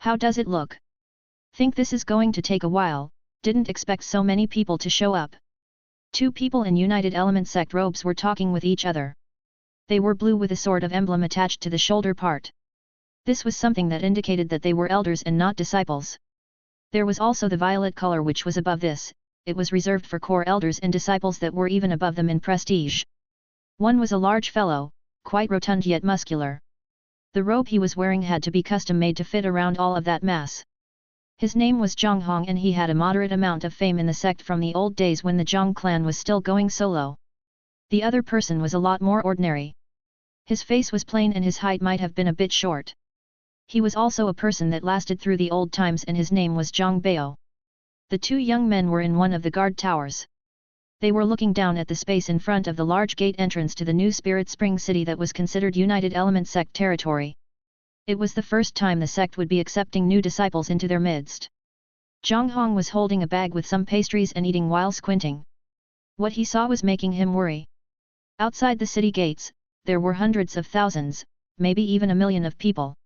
How does it look? Think this is going to take a while, didn't expect so many people to show up. Two people in United Element sect robes were talking with each other. They were blue with a sort of emblem attached to the shoulder part. This was something that indicated that they were elders and not disciples. There was also the violet color which was above this, it was reserved for core elders and disciples that were even above them in prestige. One was a large fellow, quite rotund yet muscular. The robe he was wearing had to be custom made to fit around all of that mass. His name was Zhang Hong and he had a moderate amount of fame in the sect from the old days when the Zhang clan was still going solo. The other person was a lot more ordinary. His face was plain and his height might have been a bit short. He was also a person that lasted through the old times and his name was Zhang Bao. The two young men were in one of the guard towers. They were looking down at the space in front of the large gate entrance to the new Spirit Spring City that was considered United Element sect territory. It was the first time the sect would be accepting new disciples into their midst. Zhang Hong was holding a bag with some pastries and eating while squinting. What he saw was making him worry. Outside the city gates, there were hundreds of thousands, maybe even a million of people.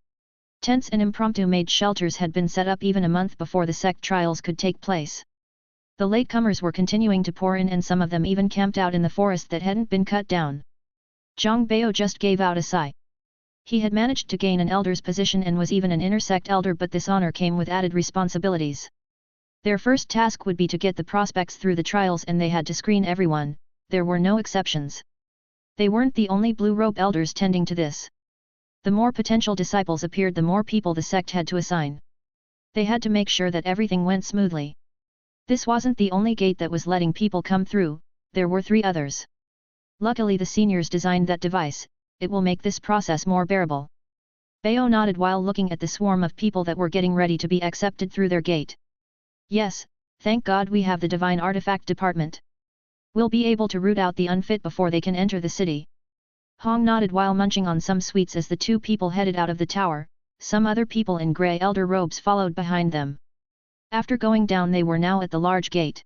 Tents and impromptu-made shelters had been set up even a month before the sect trials could take place. The latecomers were continuing to pour in and some of them even camped out in the forest that hadn't been cut down. Zhang Bao just gave out a sigh. He had managed to gain an elder's position and was even an intersect elder, but this honor came with added responsibilities. Their first task would be to get the prospects through the trials and they had to screen everyone, there were no exceptions. They weren't the only blue robe elders tending to this. The more potential disciples appeared, the more people the sect had to assign. They had to make sure that everything went smoothly. This wasn't the only gate that was letting people come through, there were 3 others. Luckily the seniors designed that device, it will make this process more bearable. Bao nodded while looking at the swarm of people that were getting ready to be accepted through their gate. Yes, thank God we have the Divine Artifact Department. We'll be able to root out the unfit before they can enter the city. Hong nodded while munching on some sweets as the 2 people headed out of the tower, some other people in grey elder robes followed behind them. After going down they were now at the large gate.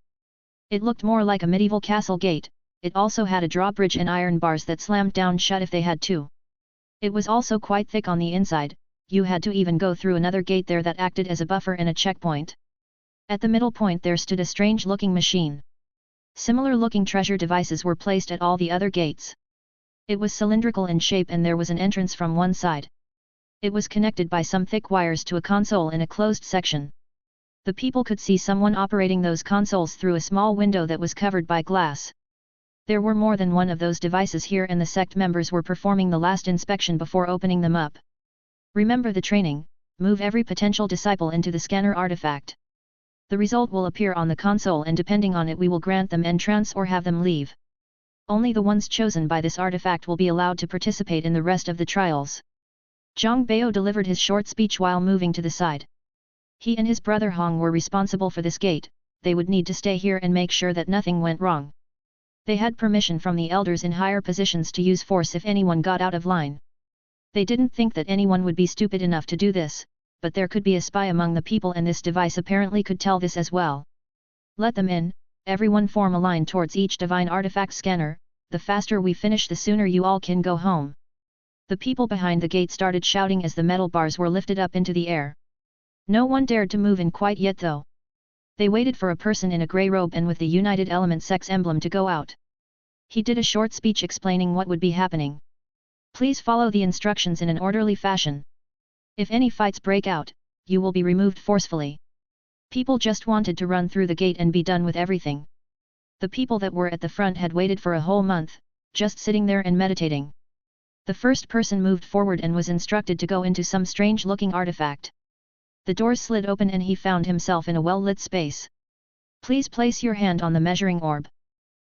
It looked more like a medieval castle gate, it also had a drawbridge and iron bars that slammed down shut if they had to. It was also quite thick on the inside, you had to even go through another gate there that acted as a buffer and a checkpoint. At the middle point there stood a strange-looking machine. Similar-looking treasure devices were placed at all the other gates. It was cylindrical in shape and there was an entrance from one side. It was connected by some thick wires to a console in a closed section. The people could see someone operating those consoles through a small window that was covered by glass. There were more than one of those devices here and the sect members were performing the last inspection before opening them up. Remember the training, move every potential disciple into the scanner artifact. The result will appear on the console and depending on it we will grant them entrance or have them leave. Only the ones chosen by this artifact will be allowed to participate in the rest of the trials. Zhang Bao delivered his short speech while moving to the side. He and his brother Hong were responsible for this gate, they would need to stay here and make sure that nothing went wrong. They had permission from the elders in higher positions to use force if anyone got out of line. They didn't think that anyone would be stupid enough to do this, but there could be a spy among the people and this device apparently could tell this as well. Let them in, everyone form a line towards each divine artifact scanner, the faster we finish the sooner you all can go home. The people behind the gate started shouting as the metal bars were lifted up into the air. No one dared to move in quite yet though. They waited for a person in a grey robe and with the United Element sex emblem to go out. He did a short speech explaining what would be happening. Please follow the instructions in an orderly fashion. If any fights break out, you will be removed forcefully. People just wanted to run through the gate and be done with everything. The people that were at the front had waited for a whole month, just sitting there and meditating. The first person moved forward and was instructed to go into some strange-looking artifact. The doors slid open and he found himself in a well-lit space. Please place your hand on the measuring orb.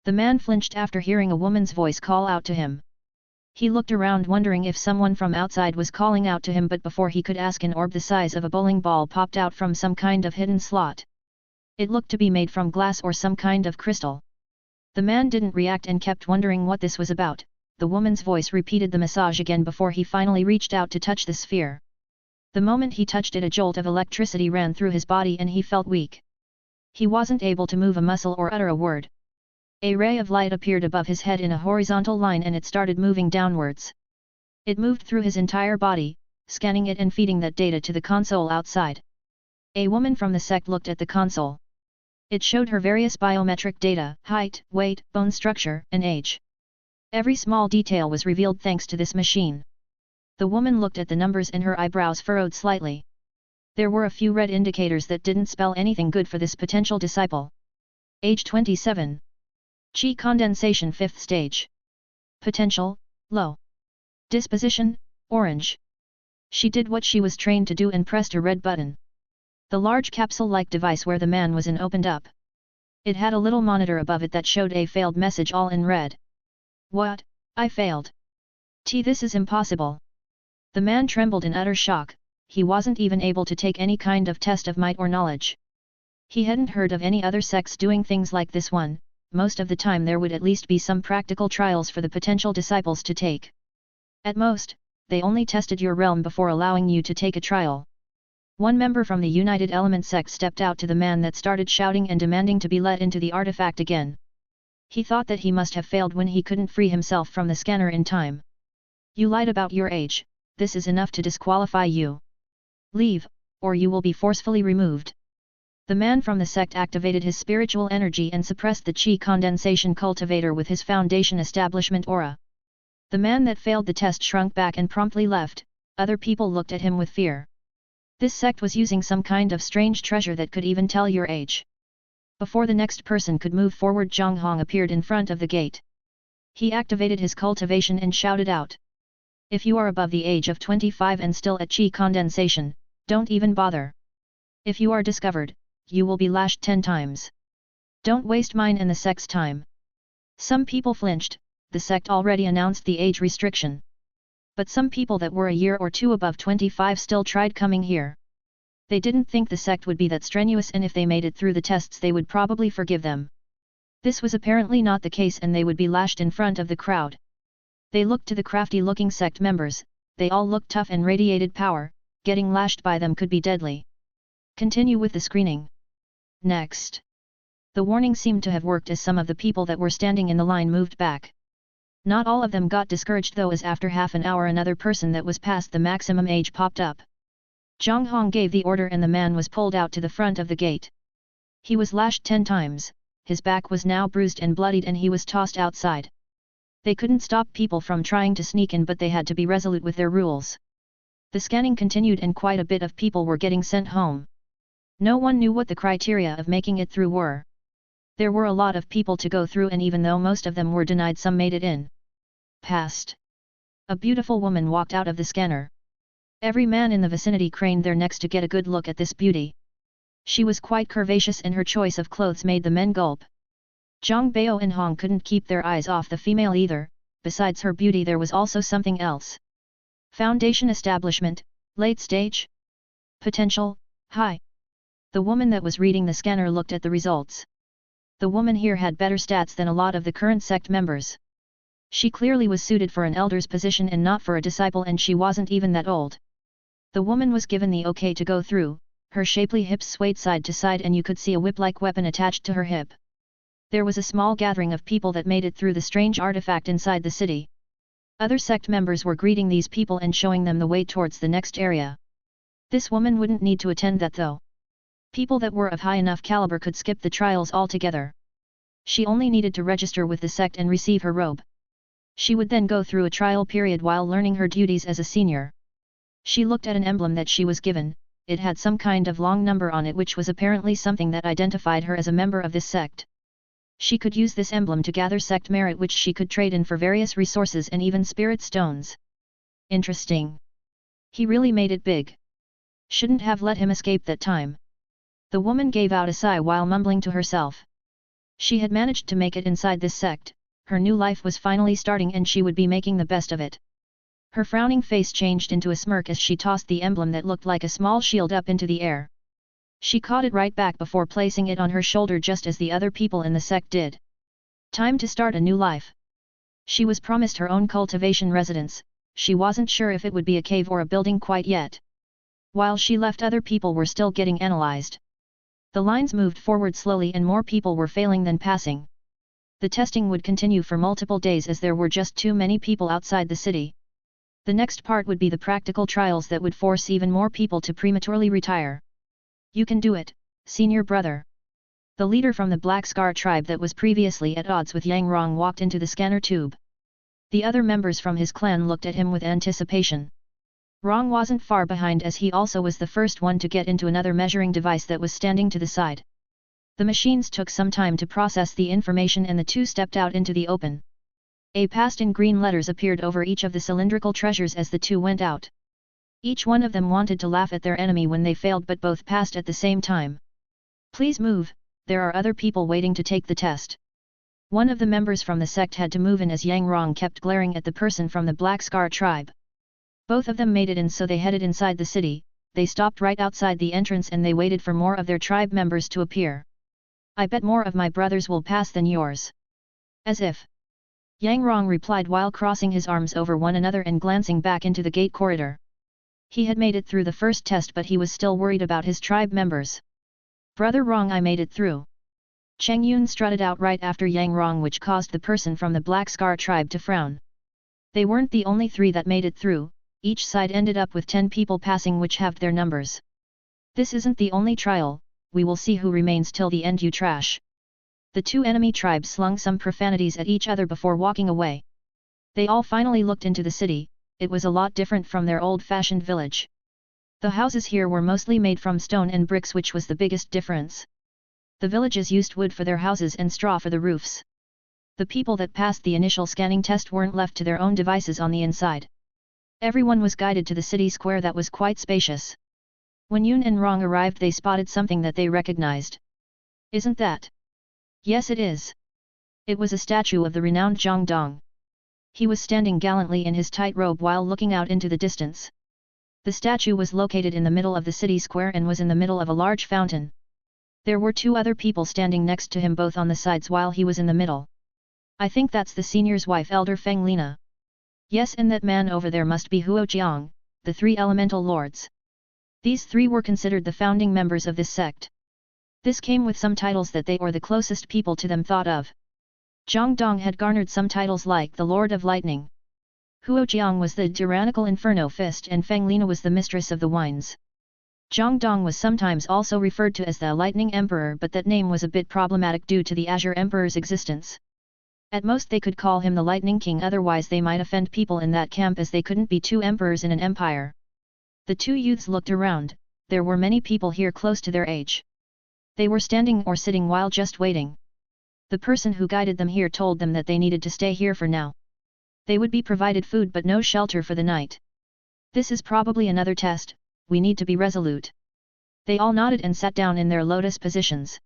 The man flinched after hearing a woman's voice call out to him. He looked around wondering if someone from outside was calling out to him, but before he could ask, an orb the size of a bowling ball popped out from some kind of hidden slot. It looked to be made from glass or some kind of crystal. The man didn't react and kept wondering what this was about. The woman's voice repeated the massage again before he finally reached out to touch the sphere. The moment he touched it, a jolt of electricity ran through his body and he felt weak. He wasn't able to move a muscle or utter a word. A ray of light appeared above his head in a horizontal line and it started moving downwards. It moved through his entire body, scanning it and feeding that data to the console outside. A woman from the sect looked at the console. It showed her various biometric data, height, weight, bone structure, and age. Every small detail was revealed thanks to this machine. The woman looked at the numbers and her eyebrows furrowed slightly. There were a few red indicators that didn't spell anything good for this potential disciple. Age 27. Qi condensation 5th stage. Potential, low. Disposition, orange. She did what she was trained to do and pressed a red button. The large capsule-like device where the man was in opened up. It had a little monitor above it that showed a failed message all in red. What? I failed. This is impossible. The man trembled in utter shock. He wasn't even able to take any kind of test of might or knowledge. He hadn't heard of any other sects doing things like this one. Most of the time there would at least be some practical trials for the potential disciples to take. At most, they only tested your realm before allowing you to take a trial. One member from the United Element sect stepped out to the man that started shouting and demanding to be let into the artifact again. He thought that he must have failed when he couldn't free himself from the scanner in time. You lied about your age, this is enough to disqualify you. Leave, or you will be forcefully removed. The man from the sect activated his spiritual energy and suppressed the Qi condensation cultivator with his foundation establishment aura. The man that failed the test shrunk back and promptly left. Other people looked at him with fear. This sect was using some kind of strange treasure that could even tell your age. Before the next person could move forward, Zhang Hong appeared in front of the gate. He activated his cultivation and shouted out. If you are above the age of 25 and still at Qi condensation, don't even bother. If you are discovered, you will be lashed 10 times. Don't waste mine and the sect's time. Some people flinched, the sect already announced the age restriction. But some people that were a year or two above 25 still tried coming here. They didn't think the sect would be that strenuous, and if they made it through the tests they would probably forgive them. This was apparently not the case, and they would be lashed in front of the crowd. They looked to the crafty-looking sect members. They all looked tough and radiated power. Getting lashed by them could be deadly. Continue with the screening. Next. The warning seemed to have worked, as some of the people that were standing in the line moved back. Not all of them got discouraged though, as after half an hour another person that was past the maximum age popped up. Zhang Hong gave the order and the man was pulled out to the front of the gate. He was lashed 10 times, his back was now bruised and bloodied, and he was tossed outside. They couldn't stop people from trying to sneak in, but they had to be resolute with their rules. The scanning continued and quite a bit of people were getting sent home. No one knew what the criteria of making it through were. There were a lot of people to go through, and even though most of them were denied, some made it in. Past. A beautiful woman walked out of the scanner. Every man in the vicinity craned their necks to get a good look at this beauty. She was quite curvaceous, and her choice of clothes made the men gulp. Zhang Bao and Hong couldn't keep their eyes off the female either. Besides her beauty there was also something else. Foundation establishment, late stage. Potential, high. The woman that was reading the scanner looked at the results. The woman here had better stats than a lot of the current sect members. She clearly was suited for an elder's position and not for a disciple, and she wasn't even that old. The woman was given the okay to go through. Her shapely hips swayed side to side and you could see a whip-like weapon attached to her hip. There was a small gathering of people that made it through the strange artifact inside the city. Other sect members were greeting these people and showing them the way towards the next area. This woman wouldn't need to attend that though. People that were of high enough caliber could skip the trials altogether. She only needed to register with the sect and receive her robe. She would then go through a trial period while learning her duties as a senior. She looked at an emblem that she was given. It had some kind of long number on it, which was apparently something that identified her as a member of this sect. She could use this emblem to gather sect merit, which she could trade in for various resources and even spirit stones. Interesting. He really made it big. Shouldn't have let him escape that time. The woman gave out a sigh while mumbling to herself. She had managed to make it inside this sect. Her new life was finally starting and she would be making the best of it. Her frowning face changed into a smirk as she tossed the emblem that looked like a small shield up into the air. She caught it right back before placing it on her shoulder, just as the other people in the sect did. Time to start a new life. She was promised her own cultivation residence. She wasn't sure if it would be a cave or a building quite yet. While she left, other people were still getting analyzed. The lines moved forward slowly and more people were failing than passing. The testing would continue for multiple days as there were just too many people outside the city. The next part would be the practical trials that would force even more people to prematurely retire. You can do it, senior brother. The leader from the Black Scar tribe that was previously at odds with Yang Rong walked into the scanner tube. The other members from his clan looked at him with anticipation. Rong wasn't far behind as he also was the first one to get into another measuring device that was standing to the side. The machines took some time to process the information and the two stepped out into the open. A past in green letters appeared over each of the cylindrical treasures as the two went out. Each one of them wanted to laugh at their enemy when they failed, but both passed at the same time. Please move, there are other people waiting to take the test. One of the members from the sect had to move in as Yang Rong kept glaring at the person from the Black Scar tribe. Both of them made it in, so they headed inside the city. They stopped right outside the entrance and they waited for more of their tribe members to appear. I bet more of my brothers will pass than yours. As if. Yang Rong replied while crossing his arms over one another and glancing back into the gate corridor. He had made it through the first test, but he was still worried about his tribe members. Brother Rong, I made it through. Cheng Yun strutted out right after Yang Rong, which caused the person from the Black Scar tribe to frown. They weren't the only three that made it through. Each side ended up with 10 people passing, which halved their numbers. This isn't the only trial, we will see who remains till the end, you trash. The two enemy tribes slung some profanities at each other before walking away. They all finally looked into the city. It was a lot different from their old-fashioned village. The houses here were mostly made from stone and bricks, which was the biggest difference. The villages used wood for their houses and straw for the roofs. The people that passed the initial scanning test weren't left to their own devices on the inside. Everyone was guided to the city square that was quite spacious. When Yun and Rong arrived, they spotted something that they recognized. Isn't that? Yes, it is. It was a statue of the renowned Zhang Dong. He was standing gallantly in his tight robe while looking out into the distance. The statue was located in the middle of the city square and was in the middle of a large fountain. There were two other people standing next to him, both on the sides, while he was in the middle. I think that's the senior's wife, Elder Feng Lina. Yes, and that man over there must be Huo Jiang, the 3 elemental lords. These 3 were considered the founding members of this sect. This came with some titles that they or the closest people to them thought of. Zhang Dong had garnered some titles like the Lord of Lightning. Huo Jiang was the tyrannical Inferno Fist and Feng Lina was the Mistress of the Wines. Zhang Dong was sometimes also referred to as the Lightning Emperor, but that name was a bit problematic due to the Azure Emperor's existence. At most they could call him the Lightning King, otherwise they might offend people in that camp, as they couldn't be 2 emperors in an empire. The 2 youths looked around. There were many people here close to their age. They were standing or sitting while just waiting. The person who guided them here told them that they needed to stay here for now. They would be provided food but no shelter for the night. This is probably another test, we need to be resolute. They all nodded and sat down in their lotus positions.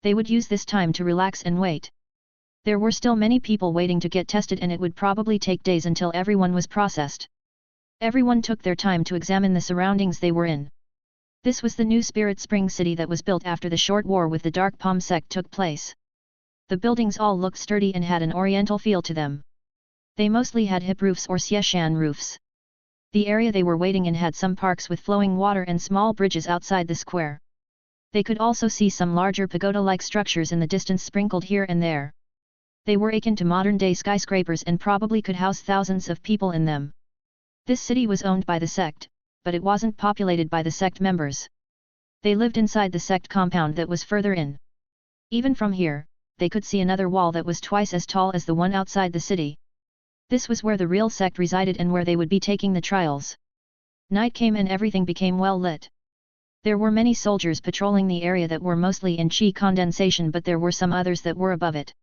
They would use this time to relax and wait. There were still many people waiting to get tested, and it would probably take days until everyone was processed. Everyone took their time to examine the surroundings they were in. This was the new Spirit Spring City that was built after the short war with the Dark Palm sect took place. The buildings all looked sturdy and had an oriental feel to them. They mostly had hip roofs or xieshan roofs. The area they were waiting in had some parks with flowing water and small bridges outside the square. They could also see some larger pagoda-like structures in the distance sprinkled here and there. They were akin to modern-day skyscrapers and probably could house thousands of people in them. This city was owned by the sect, but it wasn't populated by the sect members. They lived inside the sect compound that was further in. Even from here, they could see another wall that was twice as tall as the one outside the city. This was where the real sect resided and where they would be taking the trials. Night came and everything became well lit. There were many soldiers patrolling the area that were mostly in chi condensation, but there were some others that were above it.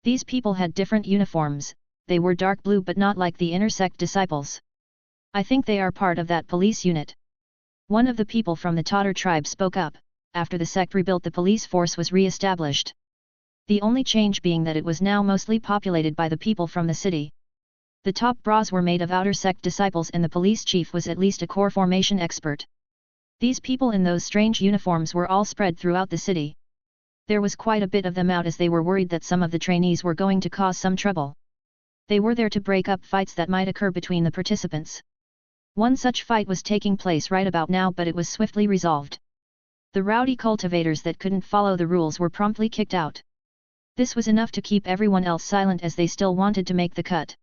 These people had different uniforms. They were dark blue but not like the inner sect disciples. I think they are part of that police unit. One of the people from the Tatar tribe spoke up. After the sect rebuilt, the police force was re-established. The only change being that it was now mostly populated by the people from the city. The top bras were made of outer sect disciples and the police chief was at least a core formation expert. These people in those strange uniforms were all spread throughout the city. There was quite a bit of them out as they were worried that some of the trainees were going to cause some trouble. They were there to break up fights that might occur between the participants. One such fight was taking place right about now, but it was swiftly resolved. The rowdy cultivators that couldn't follow the rules were promptly kicked out. This was enough to keep everyone else silent as they still wanted to make the cut.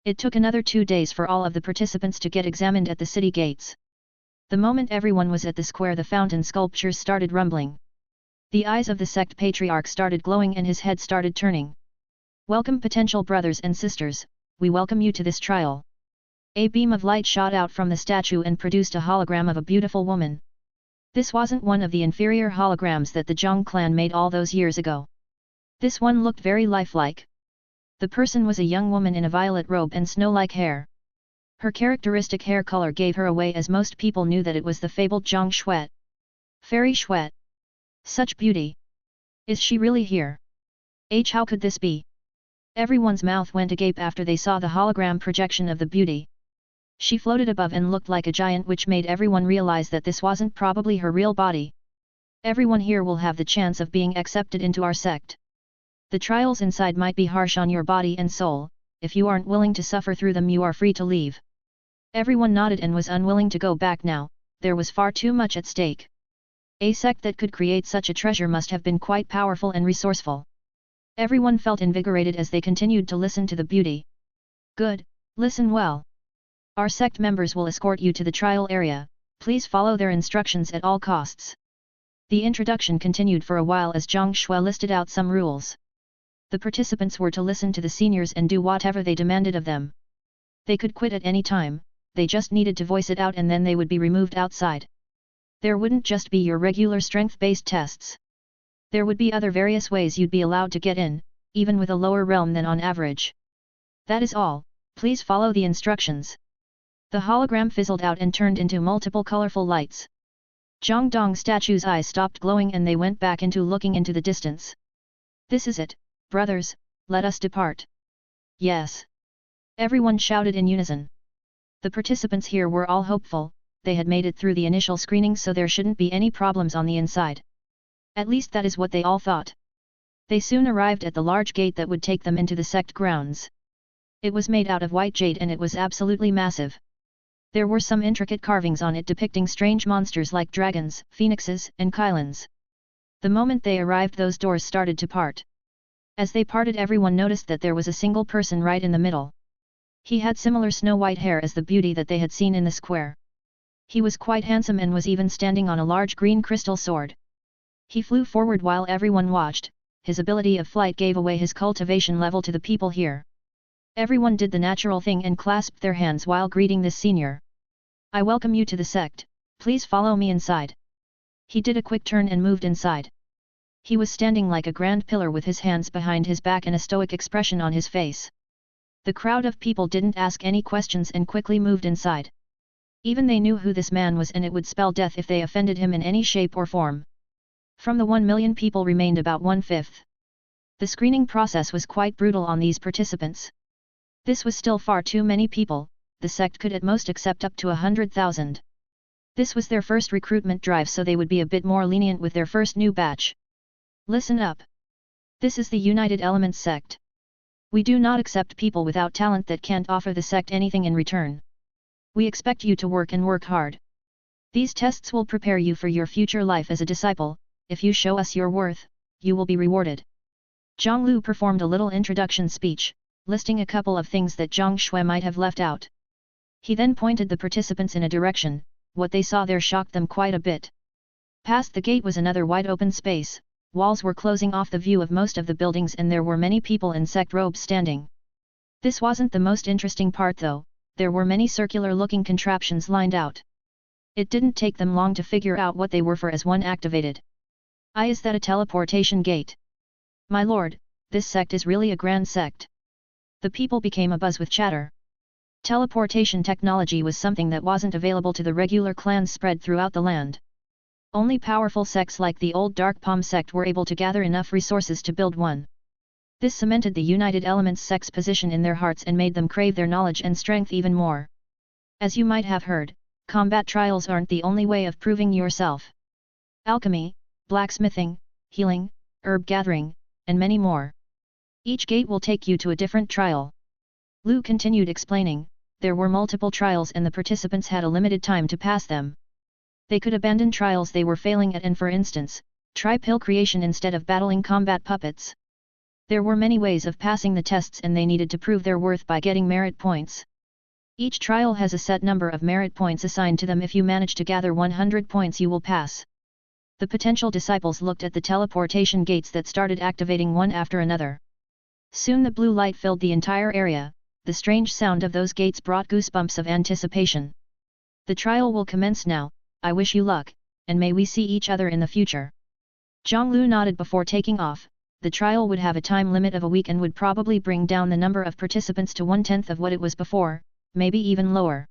It took another 2 days for all of the participants to get examined at the city gates. The moment everyone was at the square, the fountain sculptures started rumbling. The eyes of the sect patriarch started glowing and his head started turning. Welcome, potential brothers and sisters, we welcome you to this trial. A beam of light shot out from the statue and produced a hologram of a beautiful woman. This wasn't one of the inferior holograms that the Zhang clan made all those years ago. This one looked very lifelike. The person was a young woman in a violet robe and snow-like hair. Her characteristic hair color gave her away, as most people knew that it was the fabled Zhang Xuet. Fairy Xuet. Such beauty. Is she really here? How could this be? Everyone's mouth went agape after they saw the hologram projection of the beauty. She floated above and looked like a giant, which made everyone realize that this wasn't probably her real body. Everyone here will have the chance of being accepted into our sect. The trials inside might be harsh on your body and soul. If you aren't willing to suffer through them, you are free to leave. Everyone nodded and was unwilling to go back now. There was far too much at stake. A sect that could create such a treasure must have been quite powerful and resourceful. Everyone felt invigorated as they continued to listen to the beauty. Good, listen well. Our sect members will escort you to the trial area. Please follow their instructions at all costs. The introduction continued for a while as Zhang Shui listed out some rules. The participants were to listen to the seniors and do whatever they demanded of them. They could quit at any time, they just needed to voice it out and then they would be removed outside. There wouldn't just be your regular strength-based tests. There would be other various ways you'd be allowed to get in, even with a lower realm than on average. That is all, please follow the instructions. The hologram fizzled out and turned into multiple colorful lights. Zhang Dong statue's eyes stopped glowing and they went back into looking into the distance. This is it. Brothers, let us depart. Yes. Everyone shouted in unison. The participants here were all hopeful. They had made it through the initial screening, so there shouldn't be any problems on the inside. At least that is what they all thought. They soon arrived at the large gate that would take them into the sect grounds. It was made out of white jade and it was absolutely massive. There were some intricate carvings on it depicting strange monsters like dragons, phoenixes, and kylans. The moment they arrived, those doors started to part. As they parted, everyone noticed that there was a single person right in the middle. He had similar snow-white hair as the beauty that they had seen in the square. He was quite handsome and was even standing on a large green crystal sword. He flew forward while everyone watched. His ability of flight gave away his cultivation level to the people here. Everyone did the natural thing and clasped their hands while greeting this senior. I welcome you to the sect, please follow me inside. He did a quick turn and moved inside. He was standing like a grand pillar with his hands behind his back and a stoic expression on his face. The crowd of people didn't ask any questions and quickly moved inside. Even they knew who this man was and it would spell death if they offended him in any shape or form. From the 1 million people remained about 1/5. The screening process was quite brutal on these participants. This was still far too many people, the sect could at most accept up to 100,000. This was their first recruitment drive, so they would be a bit more lenient with their first new batch. Listen up. This is the United Elements sect. We do not accept people without talent that can't offer the sect anything in return. We expect you to work and work hard. These tests will prepare you for your future life as a disciple. If you show us your worth, you will be rewarded. Zhang Lu performed a little introduction speech, listing a couple of things that Zhang Shui might have left out. He then pointed the participants in a direction. What they saw there shocked them quite a bit. Past the gate was another wide open space. Walls were closing off the view of most of the buildings and there were many people in sect robes standing. This wasn't the most interesting part though, there were many circular-looking contraptions lined out. It didn't take them long to figure out what they were for as one activated. Is that a teleportation gate? My lord, this sect is really a grand sect. The people became abuzz with chatter. Teleportation technology was something that wasn't available to the regular clans spread throughout the land. Only powerful sects like the old Dark Palm sect were able to gather enough resources to build one. This cemented the United Elements sect's position in their hearts and made them crave their knowledge and strength even more. As you might have heard, combat trials aren't the only way of proving yourself. Alchemy, blacksmithing, healing, herb gathering, and many more. Each gate will take you to a different trial. Lu continued explaining, there were multiple trials and the participants had a limited time to pass them. They could abandon trials they were failing at and, for instance, try pill creation instead of battling combat puppets. There were many ways of passing the tests and they needed to prove their worth by getting merit points. Each trial has a set number of merit points assigned to them. If you manage to gather 100 points you will pass. The potential disciples looked at the teleportation gates that started activating one after another. Soon the blue light filled the entire area. The strange sound of those gates brought goosebumps of anticipation. The trial will commence now, I wish you luck, and may we see each other in the future. Zhonglu nodded before taking off. The trial would have a time limit of a week and would probably bring down the number of participants to 1/10 of what it was before, maybe even lower.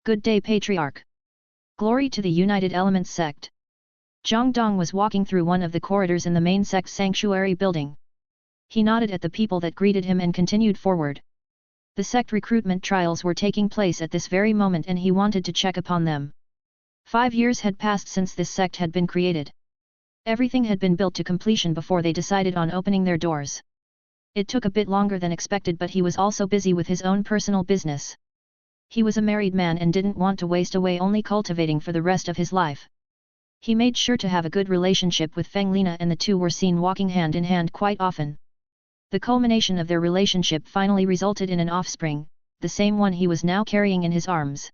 Good day, Patriarch. Glory to the United Elements sect. Zhang Dong was walking through one of the corridors in the main sect sanctuary building. He nodded at the people that greeted him and continued forward. The sect recruitment trials were taking place at this very moment and he wanted to check upon them. 5 years had passed since this sect had been created. Everything had been built to completion before they decided on opening their doors. It took a bit longer than expected, but he was also busy with his own personal business. He was a married man and didn't want to waste away only cultivating for the rest of his life. He made sure to have a good relationship with Feng Lina and the two were seen walking hand in hand quite often. The culmination of their relationship finally resulted in an offspring, the same one he was now carrying in his arms.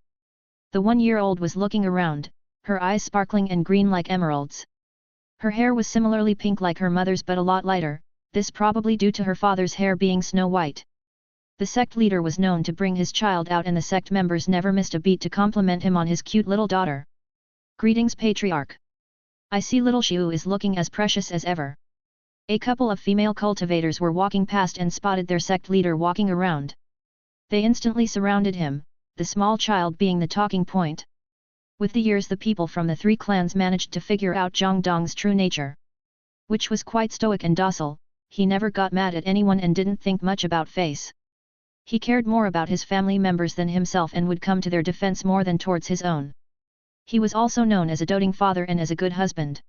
The 1-year-old was looking around, her eyes sparkling and green like emeralds. Her hair was similarly pink like her mother's but a lot lighter, this probably due to her father's hair being snow white. The sect leader was known to bring his child out and the sect members never missed a beat to compliment him on his cute little daughter. Greetings, Patriarch. I see little Xiu is looking as precious as ever. A couple of female cultivators were walking past and spotted their sect leader walking around. They instantly surrounded him, the small child being the talking point. With the years the people from the 3 clans managed to figure out Zhang Dong's true nature. Which was quite stoic and docile, he never got mad at anyone and didn't think much about face. He cared more about his family members than himself and would come to their defense more than towards his own. He was also known as a doting father and as a good husband.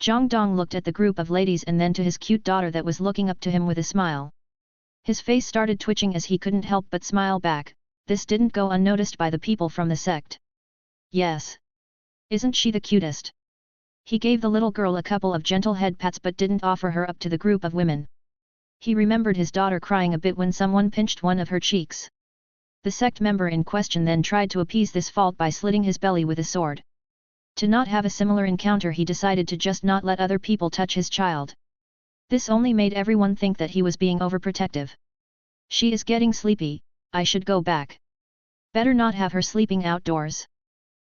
Zhang Dong looked at the group of ladies and then to his cute daughter that was looking up to him with a smile. His face started twitching as he couldn't help but smile back. This didn't go unnoticed by the people from the sect. Yes. Isn't she the cutest? He gave the little girl a couple of gentle head pats but didn't offer her up to the group of women. He remembered his daughter crying a bit when someone pinched one of her cheeks. The sect member in question then tried to appease this fault by slitting his belly with a sword. To not have a similar encounter he decided to just not let other people touch his child. This only made everyone think that he was being overprotective. She is getting sleepy, I should go back. Better not have her sleeping outdoors.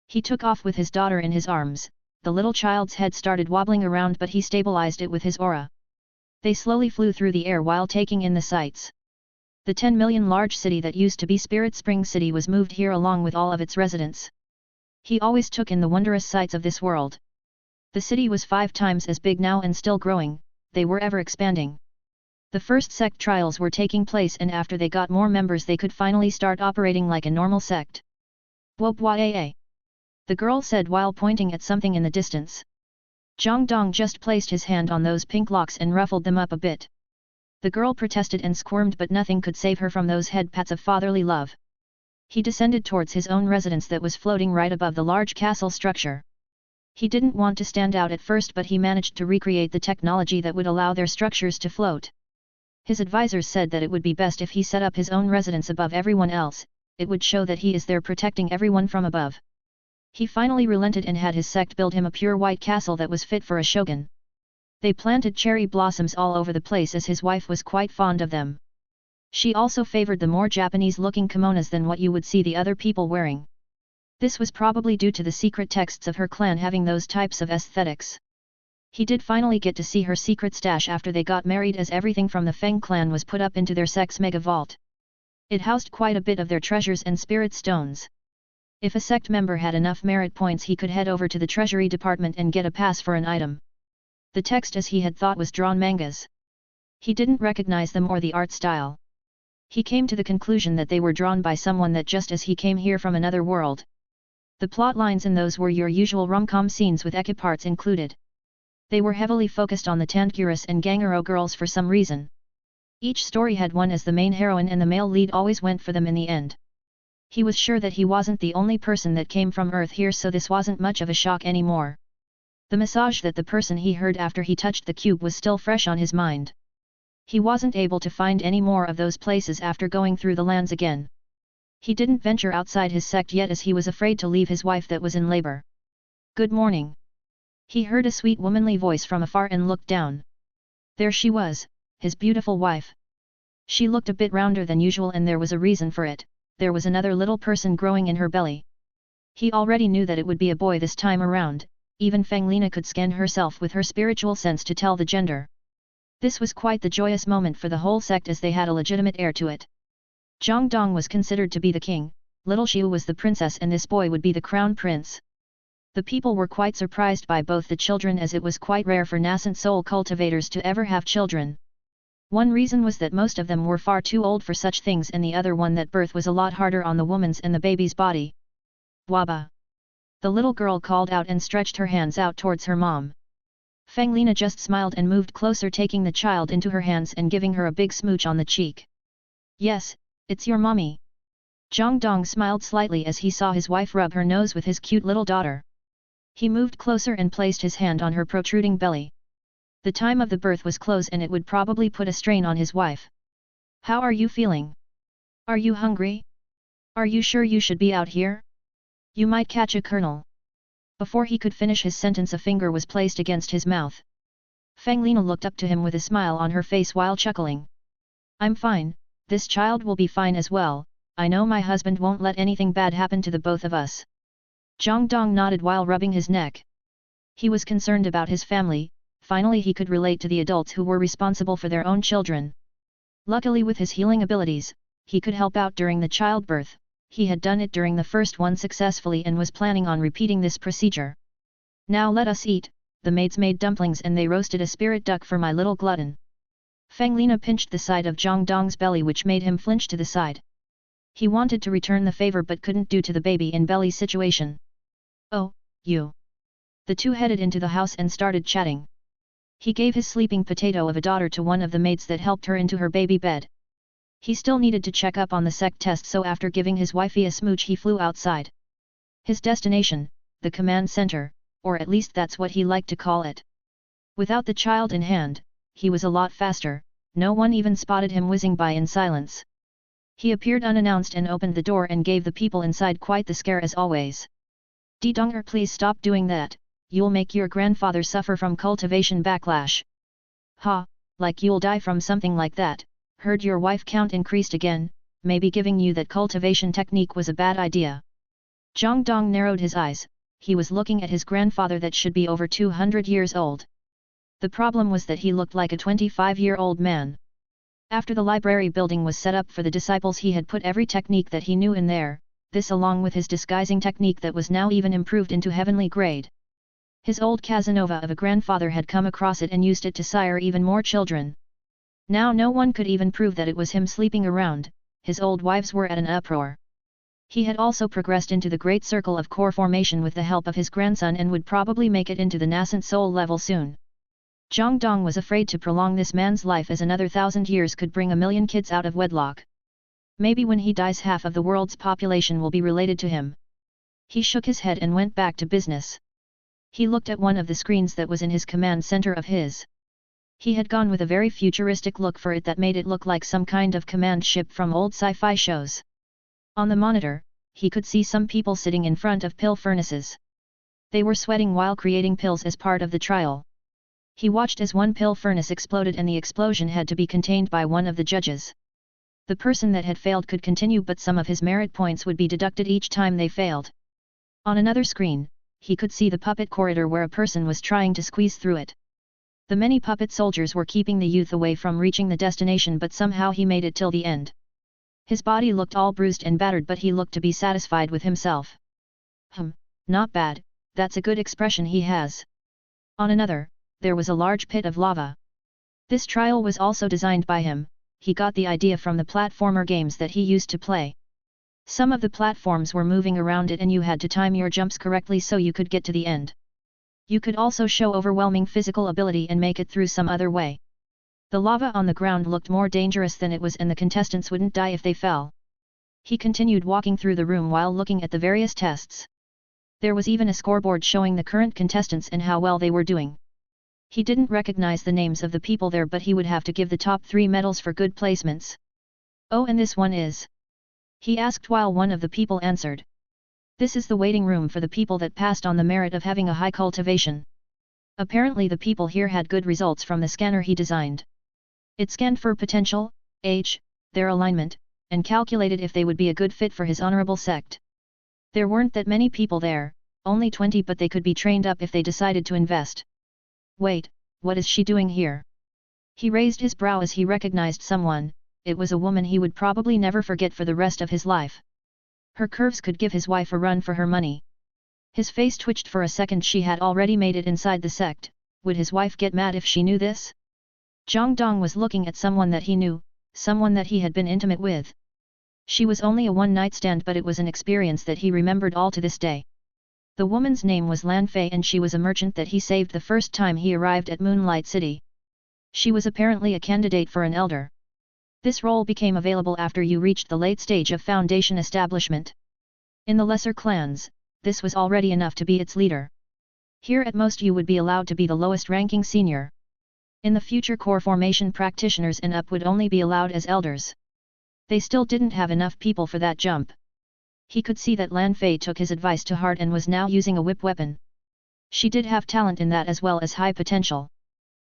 He took off with his daughter in his arms, the little child's head started wobbling around but he stabilized it with his aura. They slowly flew through the air while taking in the sights. The 10 million large city that used to be Spirit Spring City was moved here along with all of its residents. He always took in the wondrous sights of this world. The city was 5 times as big now and still growing, they were ever expanding. The first sect trials were taking place and after they got more members they could finally start operating like a normal sect. Wopwa. The girl said while pointing at something in the distance. Zhang Dong just placed his hand on those pink locks and ruffled them up a bit. The girl protested and squirmed but nothing could save her from those head pats of fatherly love. He descended towards his own residence that was floating right above the large castle structure. He didn't want to stand out at first but he managed to recreate the technology that would allow their structures to float. His advisors said that it would be best if he set up his own residence above everyone else, it would show that he is there protecting everyone from above. He finally relented and had his sect build him a pure white castle that was fit for a shogun. They planted cherry blossoms all over the place as his wife was quite fond of them. She also favored the more Japanese-looking kimonos than what you would see the other people wearing. This was probably due to the secret texts of her clan having those types of aesthetics. He did finally get to see her secret stash after they got married as everything from the Feng clan was put up into their sect's mega vault. It housed quite a bit of their treasures and spirit stones. If a sect member had enough merit points he could head over to the treasury department and get a pass for an item. The text as he had thought was drawn mangas. He didn't recognize them or the art style. He came to the conclusion that they were drawn by someone that just as he came here from another world. The plot lines in those were your usual rom-com scenes with equiparts included. They were heavily focused on the Tanguras and Gangaro girls for some reason. Each story had one as the main heroine and the male lead always went for them in the end. He was sure that he wasn't the only person that came from Earth here so this wasn't much of a shock anymore. The massage that the person he heard after he touched the cube was still fresh on his mind. He wasn't able to find any more of those places after going through the lands again. He didn't venture outside his sect yet as he was afraid to leave his wife that was in labor. Good morning. He heard a sweet womanly voice from afar and looked down. There she was, his beautiful wife. She looked a bit rounder than usual and there was a reason for it, there was another little person growing in her belly. He already knew that it would be a boy this time around, even Feng Lina could scan herself with her spiritual sense to tell the gender. This was quite the joyous moment for the whole sect as they had a legitimate heir to it. Zhang Dong was considered to be the king, little Xiu was the princess and this boy would be the crown prince. The people were quite surprised by both the children as it was quite rare for nascent soul cultivators to ever have children. One reason was that most of them were far too old for such things and the other one that birth was a lot harder on the woman's and the baby's body. Waba! The little girl called out and stretched her hands out towards her mom. Feng Lina just smiled and moved closer taking the child into her hands and giving her a big smooch on the cheek. Yes, it's your mommy. Zhang Dong smiled slightly as he saw his wife rub her nose with his cute little daughter. He moved closer and placed his hand on her protruding belly. The time of the birth was close and it would probably put a strain on his wife. How are you feeling? Are you hungry? Are you sure you should be out here? You might catch a kernel. Before he could finish his sentence a finger was placed against his mouth. Feng Lina looked up to him with a smile on her face while chuckling. I'm fine, this child will be fine as well, I know my husband won't let anything bad happen to the both of us. Zhang Dong nodded while rubbing his neck. He was concerned about his family, finally he could relate to the adults who were responsible for their own children. Luckily with his healing abilities, he could help out during the childbirth. He had done it during the first one successfully and was planning on repeating this procedure. Now let us eat, the maids made dumplings and they roasted a spirit duck for my little glutton. Feng Lina pinched the side of Zhang Dong's belly which made him flinch to the side. He wanted to return the favor but couldn't due to the baby in belly situation. Oh, you. The two headed into the house and started chatting. He gave his sleeping potato of a daughter to one of the maids that helped her into her baby bed. He still needed to check up on the sect test so after giving his wifey a smooch he flew outside. His destination, the command center, or at least that's what he liked to call it. Without the child in hand, he was a lot faster, no one even spotted him whizzing by in silence. He appeared unannounced and opened the door and gave the people inside quite the scare as always. Di Donger, please stop doing that, you'll make your grandfather suffer from cultivation backlash. Ha, like you'll die from something like that. Heard your wife count increased again, maybe giving you that cultivation technique was a bad idea. Zhang Dong narrowed his eyes, he was looking at his grandfather that should be over 200 years old. The problem was that he looked like a 25-year-old man. After the library building was set up for the disciples he had put every technique that he knew in there, this along with his disguising technique that was now even improved into heavenly grade. His old Casanova of a grandfather had come across it and used it to sire even more children. Now no one could even prove that it was him sleeping around, his old wives were at an uproar. He had also progressed into the great circle of core formation with the help of his grandson and would probably make it into the nascent soul level soon. Zhang Dong was afraid to prolong this man's life as another 1,000 years could bring 1,000,000 kids out of wedlock. Maybe when he dies half of the world's population will be related to him. He shook his head and went back to business. He looked at one of the screens that was in his command center of his. He had gone with a very futuristic look for it that made it look like some kind of command ship from old sci-fi shows. On the monitor, he could see some people sitting in front of pill furnaces. They were sweating while creating pills as part of the trial. He watched as one pill furnace exploded and the explosion had to be contained by one of the judges. The person that had failed could continue but some of his merit points would be deducted each time they failed. On another screen, he could see the puppet corridor where a person was trying to squeeze through it. The many puppet soldiers were keeping the youth away from reaching the destination but somehow he made it till the end. His body looked all bruised and battered but he looked to be satisfied with himself. Not bad, that's a good expression he has. On another, there was a large pit of lava. This trial was also designed by him, he got the idea from the platformer games that he used to play. Some of the platforms were moving around it and you had to time your jumps correctly so you could get to the end. You could also show overwhelming physical ability and make it through some other way. The lava on the ground looked more dangerous than it was and the contestants wouldn't die if they fell. He continued walking through the room while looking at the various tests. There was even a scoreboard showing the current contestants and how well they were doing. He didn't recognize the names of the people there, but he would have to give the top 3 medals for good placements. Oh, and this one is? He asked while one of the people answered. This is the waiting room for the people that passed on the merit of having a high cultivation. Apparently the people here had good results from the scanner he designed. It scanned for potential, age, their alignment, and calculated if they would be a good fit for his honorable sect. There weren't that many people there, only 20, but they could be trained up if they decided to invest. Wait, what is she doing here? He raised his brow as he recognized someone. It was a woman he would probably never forget for the rest of his life. Her curves could give his wife a run for her money. His face twitched for a second. She had already made it inside the sect. Would his wife get mad if she knew this? Zhang Dong was looking at someone that he knew, someone that he had been intimate with. She was only a one-night stand, but it was an experience that he remembered all to this day. The woman's name was Lan Fei, and she was a merchant that he saved the first time he arrived at Moonlight City. She was apparently a candidate for an elder. This role became available after you reached the late stage of foundation establishment. In the lesser clans, this was already enough to be its leader. Here at most you would be allowed to be the lowest ranking senior. In the future, core formation practitioners and up would only be allowed as elders. They still didn't have enough people for that jump. He could see that Lan Fei took his advice to heart and was now using a whip weapon. She did have talent in that as well as high potential.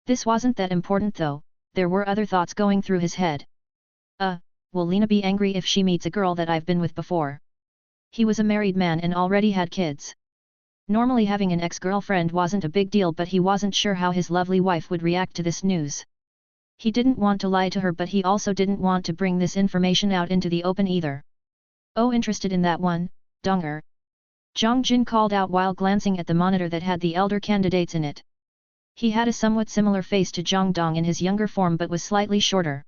This wasn't that important though, there were other thoughts going through his head. Will Lena be angry if she meets a girl that I've been with before? He was a married man and already had kids. Normally having an ex-girlfriend wasn't a big deal, but he wasn't sure how his lovely wife would react to this news. He didn't want to lie to her, but he also didn't want to bring this information out into the open either. Oh, interested in that one, Donger? Zhang Jin called out while glancing at the monitor that had the elder candidates in it. He had a somewhat similar face to Zhang Dong in his younger form but was slightly shorter.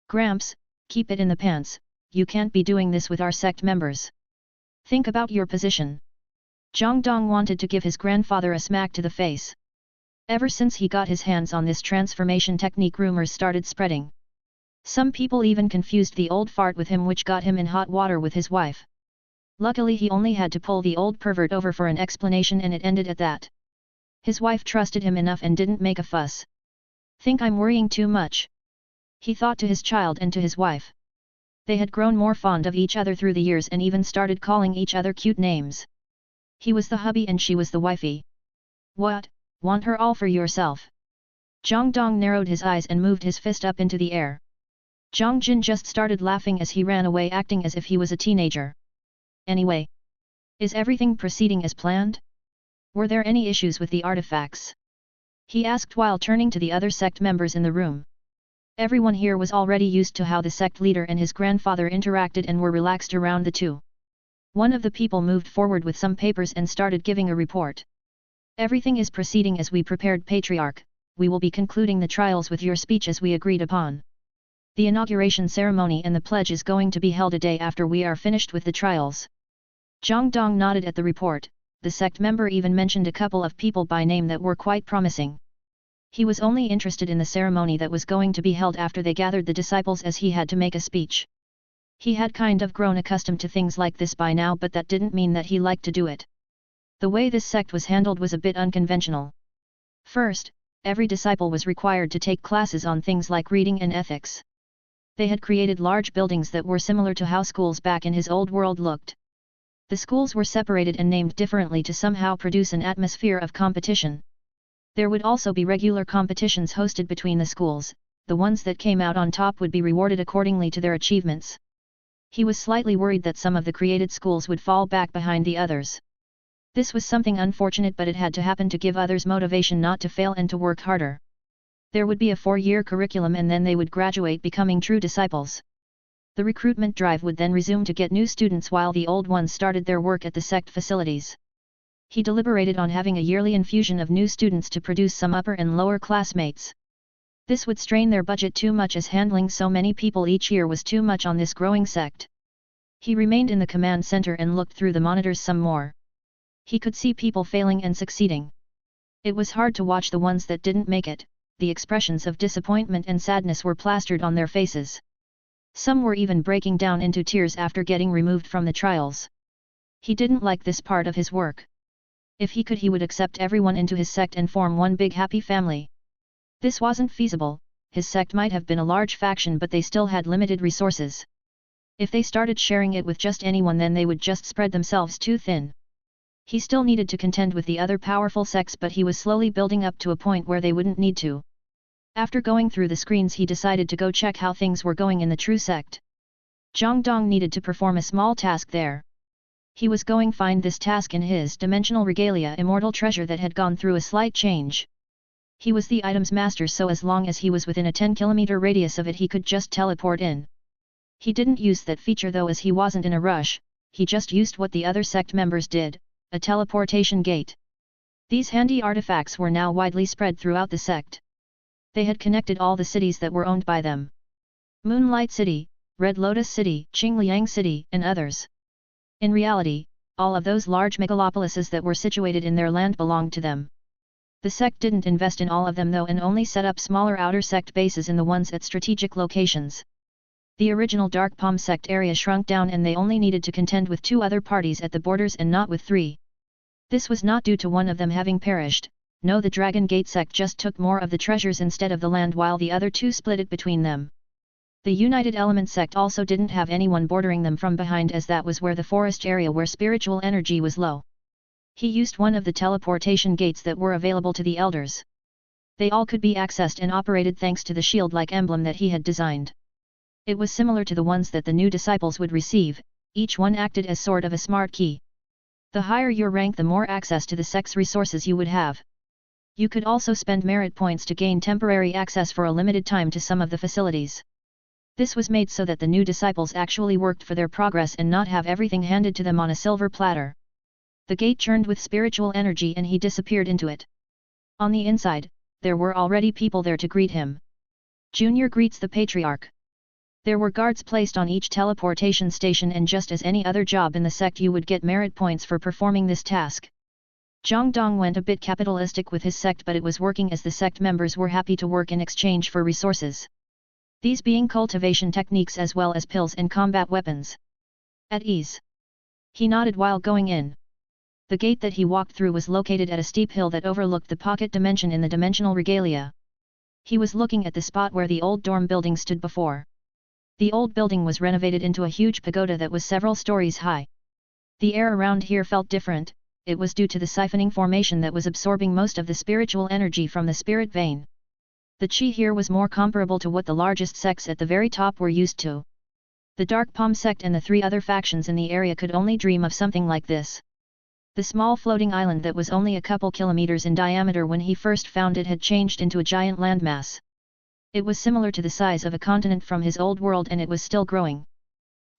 Gramps, keep it in the pants, you can't be doing this with our sect members. Think about your position. Zhang Dong wanted to give his grandfather a smack to the face. Ever since he got his hands on this transformation technique, rumors started spreading. Some people even confused the old fart with him, which got him in hot water with his wife. Luckily he only had to pull the old pervert over for an explanation and it ended at that. His wife trusted him enough and didn't make a fuss. Think I'm worrying too much? He thought to his child and to his wife. They had grown more fond of each other through the years and even started calling each other cute names. He was the hubby and she was the wifey. What, want her all for yourself? Zhang Dong narrowed his eyes and moved his fist up into the air. Zhang Jin just started laughing as he ran away, acting as if he was a teenager. Anyway, is everything proceeding as planned? Were there any issues with the artifacts? He asked while turning to the other sect members in the room. Everyone here was already used to how the sect leader and his grandfather interacted and were relaxed around the two. One of the people moved forward with some papers and started giving a report. Everything is proceeding as we prepared, Patriarch. We will be concluding the trials with your speech as we agreed upon. The inauguration ceremony and the pledge is going to be held a day after we are finished with the trials. Zhang Dong nodded at the report. The sect member even mentioned a couple of people by name that were quite promising. He was only interested in the ceremony that was going to be held after they gathered the disciples, as he had to make a speech. He had kind of grown accustomed to things like this by now, but that didn't mean that he liked to do it. The way this sect was handled was a bit unconventional. First, every disciple was required to take classes on things like reading and ethics. They had created large buildings that were similar to how schools back in his old world looked. The schools were separated and named differently to somehow produce an atmosphere of competition. There would also be regular competitions hosted between the schools. The ones that came out on top would be rewarded accordingly to their achievements. He was slightly worried that some of the created schools would fall back behind the others. This was something unfortunate, but it had to happen to give others motivation not to fail and to work harder. There would be a 4-year curriculum and then they would graduate, becoming true disciples. The recruitment drive would then resume to get new students while the old ones started their work at the sect facilities. He deliberated on having a yearly infusion of new students to produce some upper and lower classmates. This would strain their budget too much, as handling so many people each year was too much on this growing sect. He remained in the command center and looked through the monitors some more. He could see people failing and succeeding. It was hard to watch the ones that didn't make it. The expressions of disappointment and sadness were plastered on their faces. Some were even breaking down into tears after getting removed from the trials. He didn't like this part of his work. If he could, he would accept everyone into his sect and form one big happy family. This wasn't feasible. His sect might have been a large faction, but they still had limited resources. If they started sharing it with just anyone, then they would just spread themselves too thin. He still needed to contend with the other powerful sects, but he was slowly building up to a point where they wouldn't need to. After going through the screens, he decided to go check how things were going in the true sect. Zhang Dong needed to perform a small task there. He was going to find this task in his dimensional regalia immortal treasure that had gone through a slight change. He was the item's master, so as long as he was within a 10-kilometer radius of it, he could just teleport in. He didn't use that feature though, as he wasn't in a rush. He just used what the other sect members did, a teleportation gate. These handy artifacts were now widely spread throughout the sect. They had connected all the cities that were owned by them. Moonlight City, Red Lotus City, Qingliang City, and others. In reality, all of those large megalopolises that were situated in their land belonged to them. The sect didn't invest in all of them though, and only set up smaller outer sect bases in the ones at strategic locations. The original Dark Palm sect area shrunk down, and they only needed to contend with 2 other parties at the borders and not with 3. This was not due to one of them having perished. No, the Dragon Gate sect just took more of the treasures instead of the land, while the other 2 split it between them. The United Element sect also didn't have anyone bordering them from behind, as that was where the forest area where spiritual energy was low. He used one of the teleportation gates that were available to the elders. They all could be accessed and operated thanks to the shield-like emblem that he had designed. It was similar to the ones that the new disciples would receive. Each one acted as sort of a smart key. The higher your rank, the more access to the sect's resources you would have. You could also spend merit points to gain temporary access for a limited time to some of the facilities. This was made so that the new disciples actually worked for their progress and not have everything handed to them on a silver platter. The gate churned with spiritual energy and he disappeared into it. On the inside, there were already people there to greet him. Junior greets the Patriarch. There were guards placed on each teleportation station, and just as any other job in the sect, you would get merit points for performing this task. Zhang Dong went a bit capitalistic with his sect, but it was working, as the sect members were happy to work in exchange for resources. These being cultivation techniques as well as pills and combat weapons. At ease. He nodded while going in. The gate that he walked through was located at a steep hill that overlooked the pocket dimension in the dimensional regalia. He was looking at the spot where the old dorm building stood before. The old building was renovated into a huge pagoda that was several stories high. The air around here felt different. It was due to the siphoning formation that was absorbing most of the spiritual energy from the spirit vein. The chi here was more comparable to what the largest sects at the very top were used to. The Dark Palm sect and the 3 other factions in the area could only dream of something like this. The small floating island that was only a couple kilometers in diameter when he first found it had changed into a giant landmass. It was similar to the size of a continent from his old world, and it was still growing.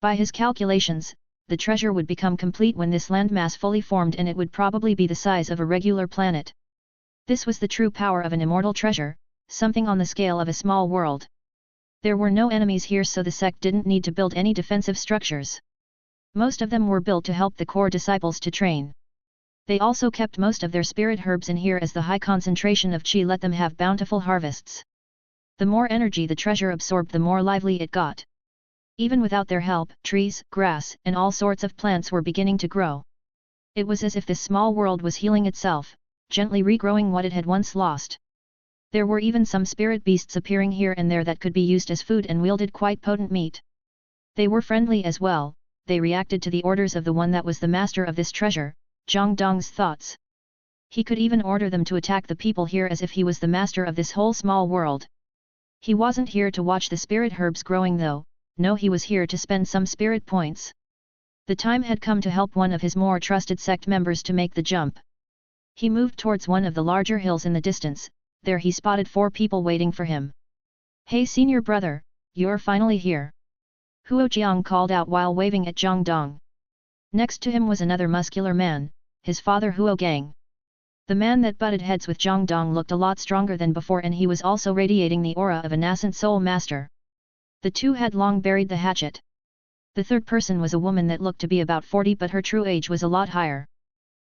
By his calculations, the treasure would become complete when this landmass fully formed, and it would probably be the size of a regular planet. This was the true power of an immortal treasure, something on the scale of a small world. There were no enemies here, so the sect didn't need to build any defensive structures. Most of them were built to help the core disciples to train. They also kept most of their spirit herbs in here, as the high concentration of chi let them have bountiful harvests. The more energy the treasure absorbed, the more lively it got. Even without their help, trees, grass, and all sorts of plants were beginning to grow. It was as if this small world was healing itself, gently regrowing what it had once lost. There were even some spirit beasts appearing here and there that could be used as food and wielded quite potent meat. They were friendly as well. They reacted to the orders of the one that was the master of this treasure. Zhang Dong's thoughts. He could even order them to attack the people here as if he was the master of this whole small world. He wasn't here to watch the spirit herbs growing though. No, he was here to spend some spirit points. The time had come to help one of his more trusted sect members to make the jump. He moved towards one of the larger hills in the distance. There he spotted 4 people waiting for him. "Hey senior brother, you're finally here," Huo Jiang called out while waving at Zhang Dong. Next to him was another muscular man, his father Huo Gang. The man that butted heads with Zhang Dong looked a lot stronger than before, and he was also radiating the aura of a nascent soul master. The 2 had long buried the hatchet. The third person was a woman that looked to be about 40, but her true age was a lot higher.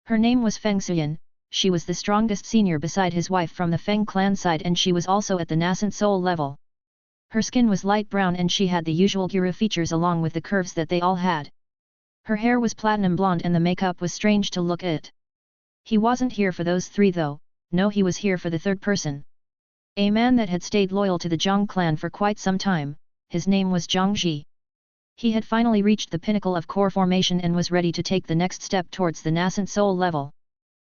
Her name was Feng Xuyan. She was the strongest senior beside his wife from the Feng clan side, and she was also at the nascent soul level. Her skin was light brown and she had the usual guru features along with the curves that they all had. Her hair was platinum blonde and the makeup was strange to look at. He wasn't here for those three though, no, he was here for the third person. A man that had stayed loyal to the Zhang clan for quite some time, his name was Zhang Ji. He had finally reached the pinnacle of core formation and was ready to take the next step towards the nascent soul level.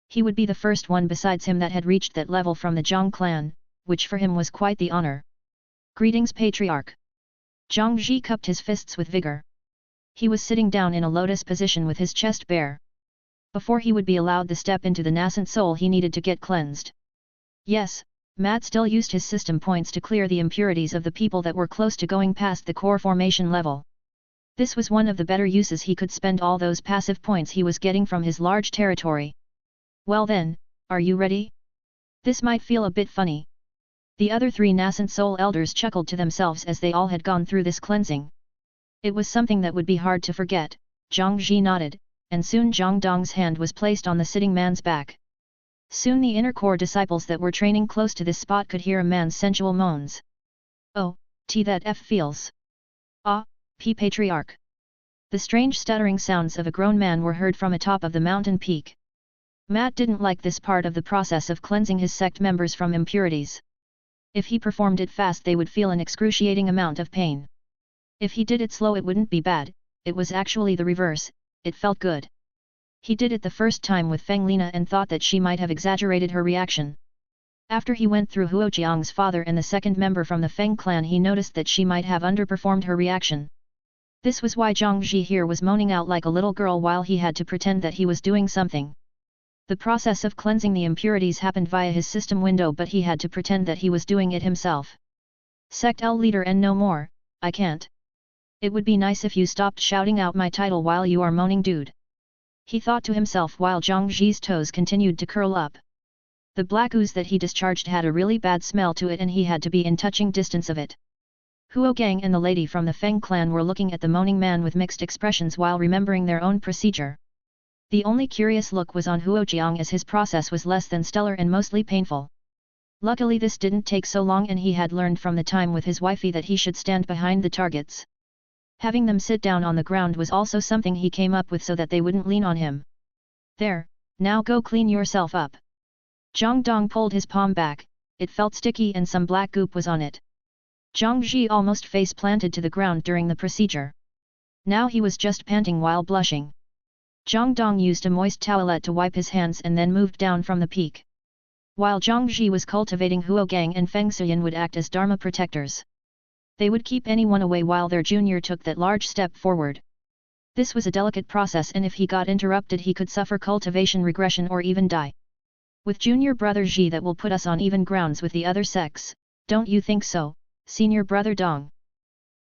He would be the first one besides him that had reached that level from the Zhang clan, which for him was quite the honor. Greetings, Patriarch. Zhang Ji cupped his fists with vigor. He was sitting down in a lotus position with his chest bare. Before he would be allowed the step into the nascent soul, he needed to get cleansed. Yes, Matt still used his system points to clear the impurities of the people that were close to going past the core formation level. This was one of the better uses he could spend all those passive points he was getting from his large territory. Well then, are you ready? This might feel a bit funny. The other three nascent soul elders chuckled to themselves as they all had gone through this cleansing. It was something that would be hard to forget. Zhang Ji nodded, and soon Zhang Dong's hand was placed on the sitting man's back. Soon the inner core disciples that were training close to this spot could hear a man's sensual moans. Oh, that F feels. Ah, Patriarch. The strange stuttering sounds of a grown man were heard from atop of the mountain peak. Matt didn't like this part of the process of cleansing his sect members from impurities. If he performed it fast, they would feel an excruciating amount of pain. If he did it slow, it wouldn't be bad, it was actually the reverse, it felt good. He did it the first time with Feng Lina and thought that she might have exaggerated her reaction. After he went through Huojiang's father and the second member from the Feng clan, he noticed that she might have underperformed her reaction. This was why Zhang Ji here was moaning out like a little girl while he had to pretend that he was doing something. The process of cleansing the impurities happened via his system window, but he had to pretend that he was doing it himself. Sect L leader and no more, I can't. It would be nice if you stopped shouting out my title while you are moaning, dude. He thought to himself while Zhang Ji's toes continued to curl up. The black ooze that he discharged had a really bad smell to it and he had to be in touching distance of it. Huo Gang and the lady from the Feng clan were looking at the moaning man with mixed expressions while remembering their own procedure. The only curious look was on Huojiang as his process was less than stellar and mostly painful. Luckily this didn't take so long and he had learned from the time with his wifey that he should stand behind the targets. Having them sit down on the ground was also something he came up with so that they wouldn't lean on him. There, now go clean yourself up. Zhang Dong pulled his palm back, it felt sticky and some black goop was on it. Zhang Ji almost face planted to the ground during the procedure. Now he was just panting while blushing. Zhang Dong used a moist towelette to wipe his hands and then moved down from the peak. While Zhang Ji was cultivating, Huo Gang and Feng Xian would act as Dharma protectors. They would keep anyone away while their junior took that large step forward. This was a delicate process and if he got interrupted he could suffer cultivation regression or even die. With junior brother Ji that will put us on even grounds with the other sects, don't you think so, senior brother Dong?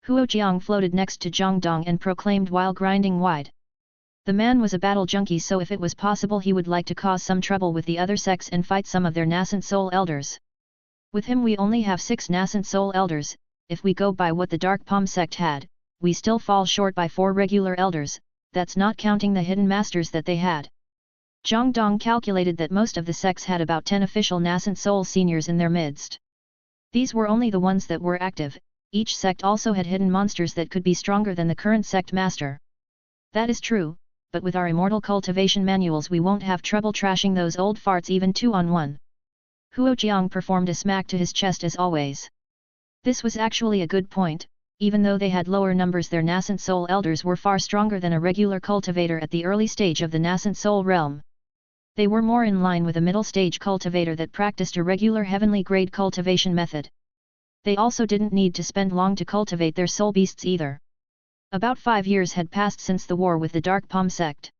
Huojiang floated next to Zhang Dong and proclaimed while grinding wide. The man was a battle junkie, so if it was possible he would like to cause some trouble with the other sects and fight some of their nascent soul elders. With him we only have 6 nascent soul elders. If we go by what the Dark Palm sect had, we still fall short by 4 regular elders, that's not counting the hidden masters that they had. Zhang Dong calculated that most of the sects had about 10 official nascent soul seniors in their midst. These were only the ones that were active, each sect also had hidden monsters that could be stronger than the current sect master. That is true, but with our immortal cultivation manuals we won't have trouble trashing those old farts even 2-on-1. Huojiang performed a smack to his chest as always. This was actually a good point, even though they had lower numbers their nascent soul elders were far stronger than a regular cultivator at the early stage of the nascent soul realm. They were more in line with a middle stage cultivator that practiced a regular heavenly grade cultivation method. They also didn't need to spend long to cultivate their soul beasts either. About 5 years had passed since the war with the Dark Palm sect.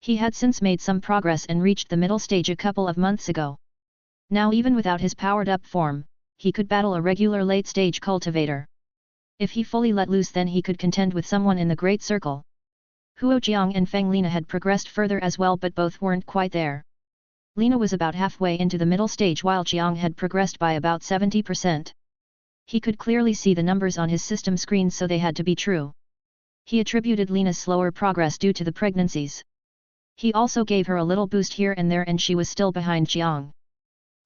He had since made some progress and reached the middle stage a couple of months ago. Now even without his powered up form, he could battle a regular late-stage cultivator. If he fully let loose then he could contend with someone in the Great Circle. Huojiang and Feng Lina had progressed further as well, but both weren't quite there. Lina was about halfway into the middle stage while Jiang had progressed by about 70%. He could clearly see the numbers on his system screen, so they had to be true. He attributed Lina's slower progress due to the pregnancies. He also gave her a little boost here and there and she was still behind Jiang.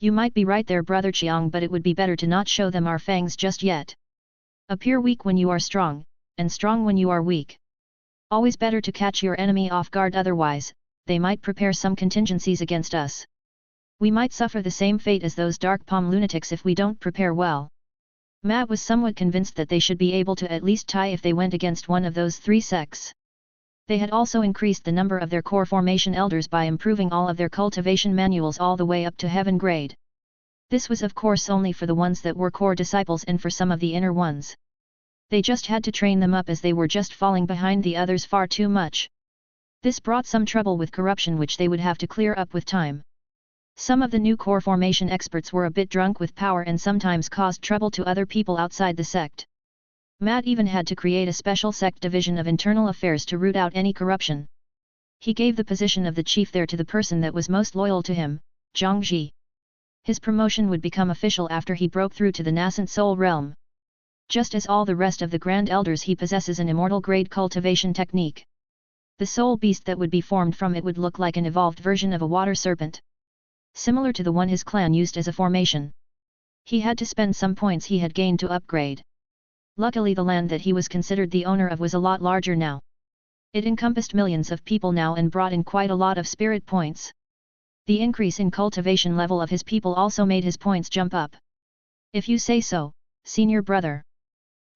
You might be right there, brother Chiang, but it would be better to not show them our fangs just yet. Appear weak when you are strong, and strong when you are weak. Always better to catch your enemy off guard, otherwise, they might prepare some contingencies against us. We might suffer the same fate as those dark palm lunatics if we don't prepare well. Matt was somewhat convinced that they should be able to at least tie if they went against one of those three sects. They had also increased the number of their core formation elders by improving all of their cultivation manuals all the way up to heaven grade. This was of course only for the ones that were core disciples and for some of the inner ones. They just had to train them up as they were just falling behind the others far too much. This brought some trouble with corruption which they would have to clear up with time. Some of the new core formation experts were a bit drunk with power and sometimes caused trouble to other people outside the sect. Matt even had to create a special sect division of internal affairs to root out any corruption. He gave the position of the chief there to the person that was most loyal to him, Zhang Ji. His promotion would become official after he broke through to the nascent soul realm. Just as all the rest of the Grand Elders, he possesses an immortal grade cultivation technique. The soul beast that would be formed from it would look like an evolved version of a water serpent, similar to the one his clan used as a formation. He had to spend some points he had gained to upgrade. Luckily the land that he was considered the owner of was a lot larger now. It encompassed millions of people now and brought in quite a lot of spirit points. The increase in cultivation level of his people also made his points jump up. If you say so, senior brother.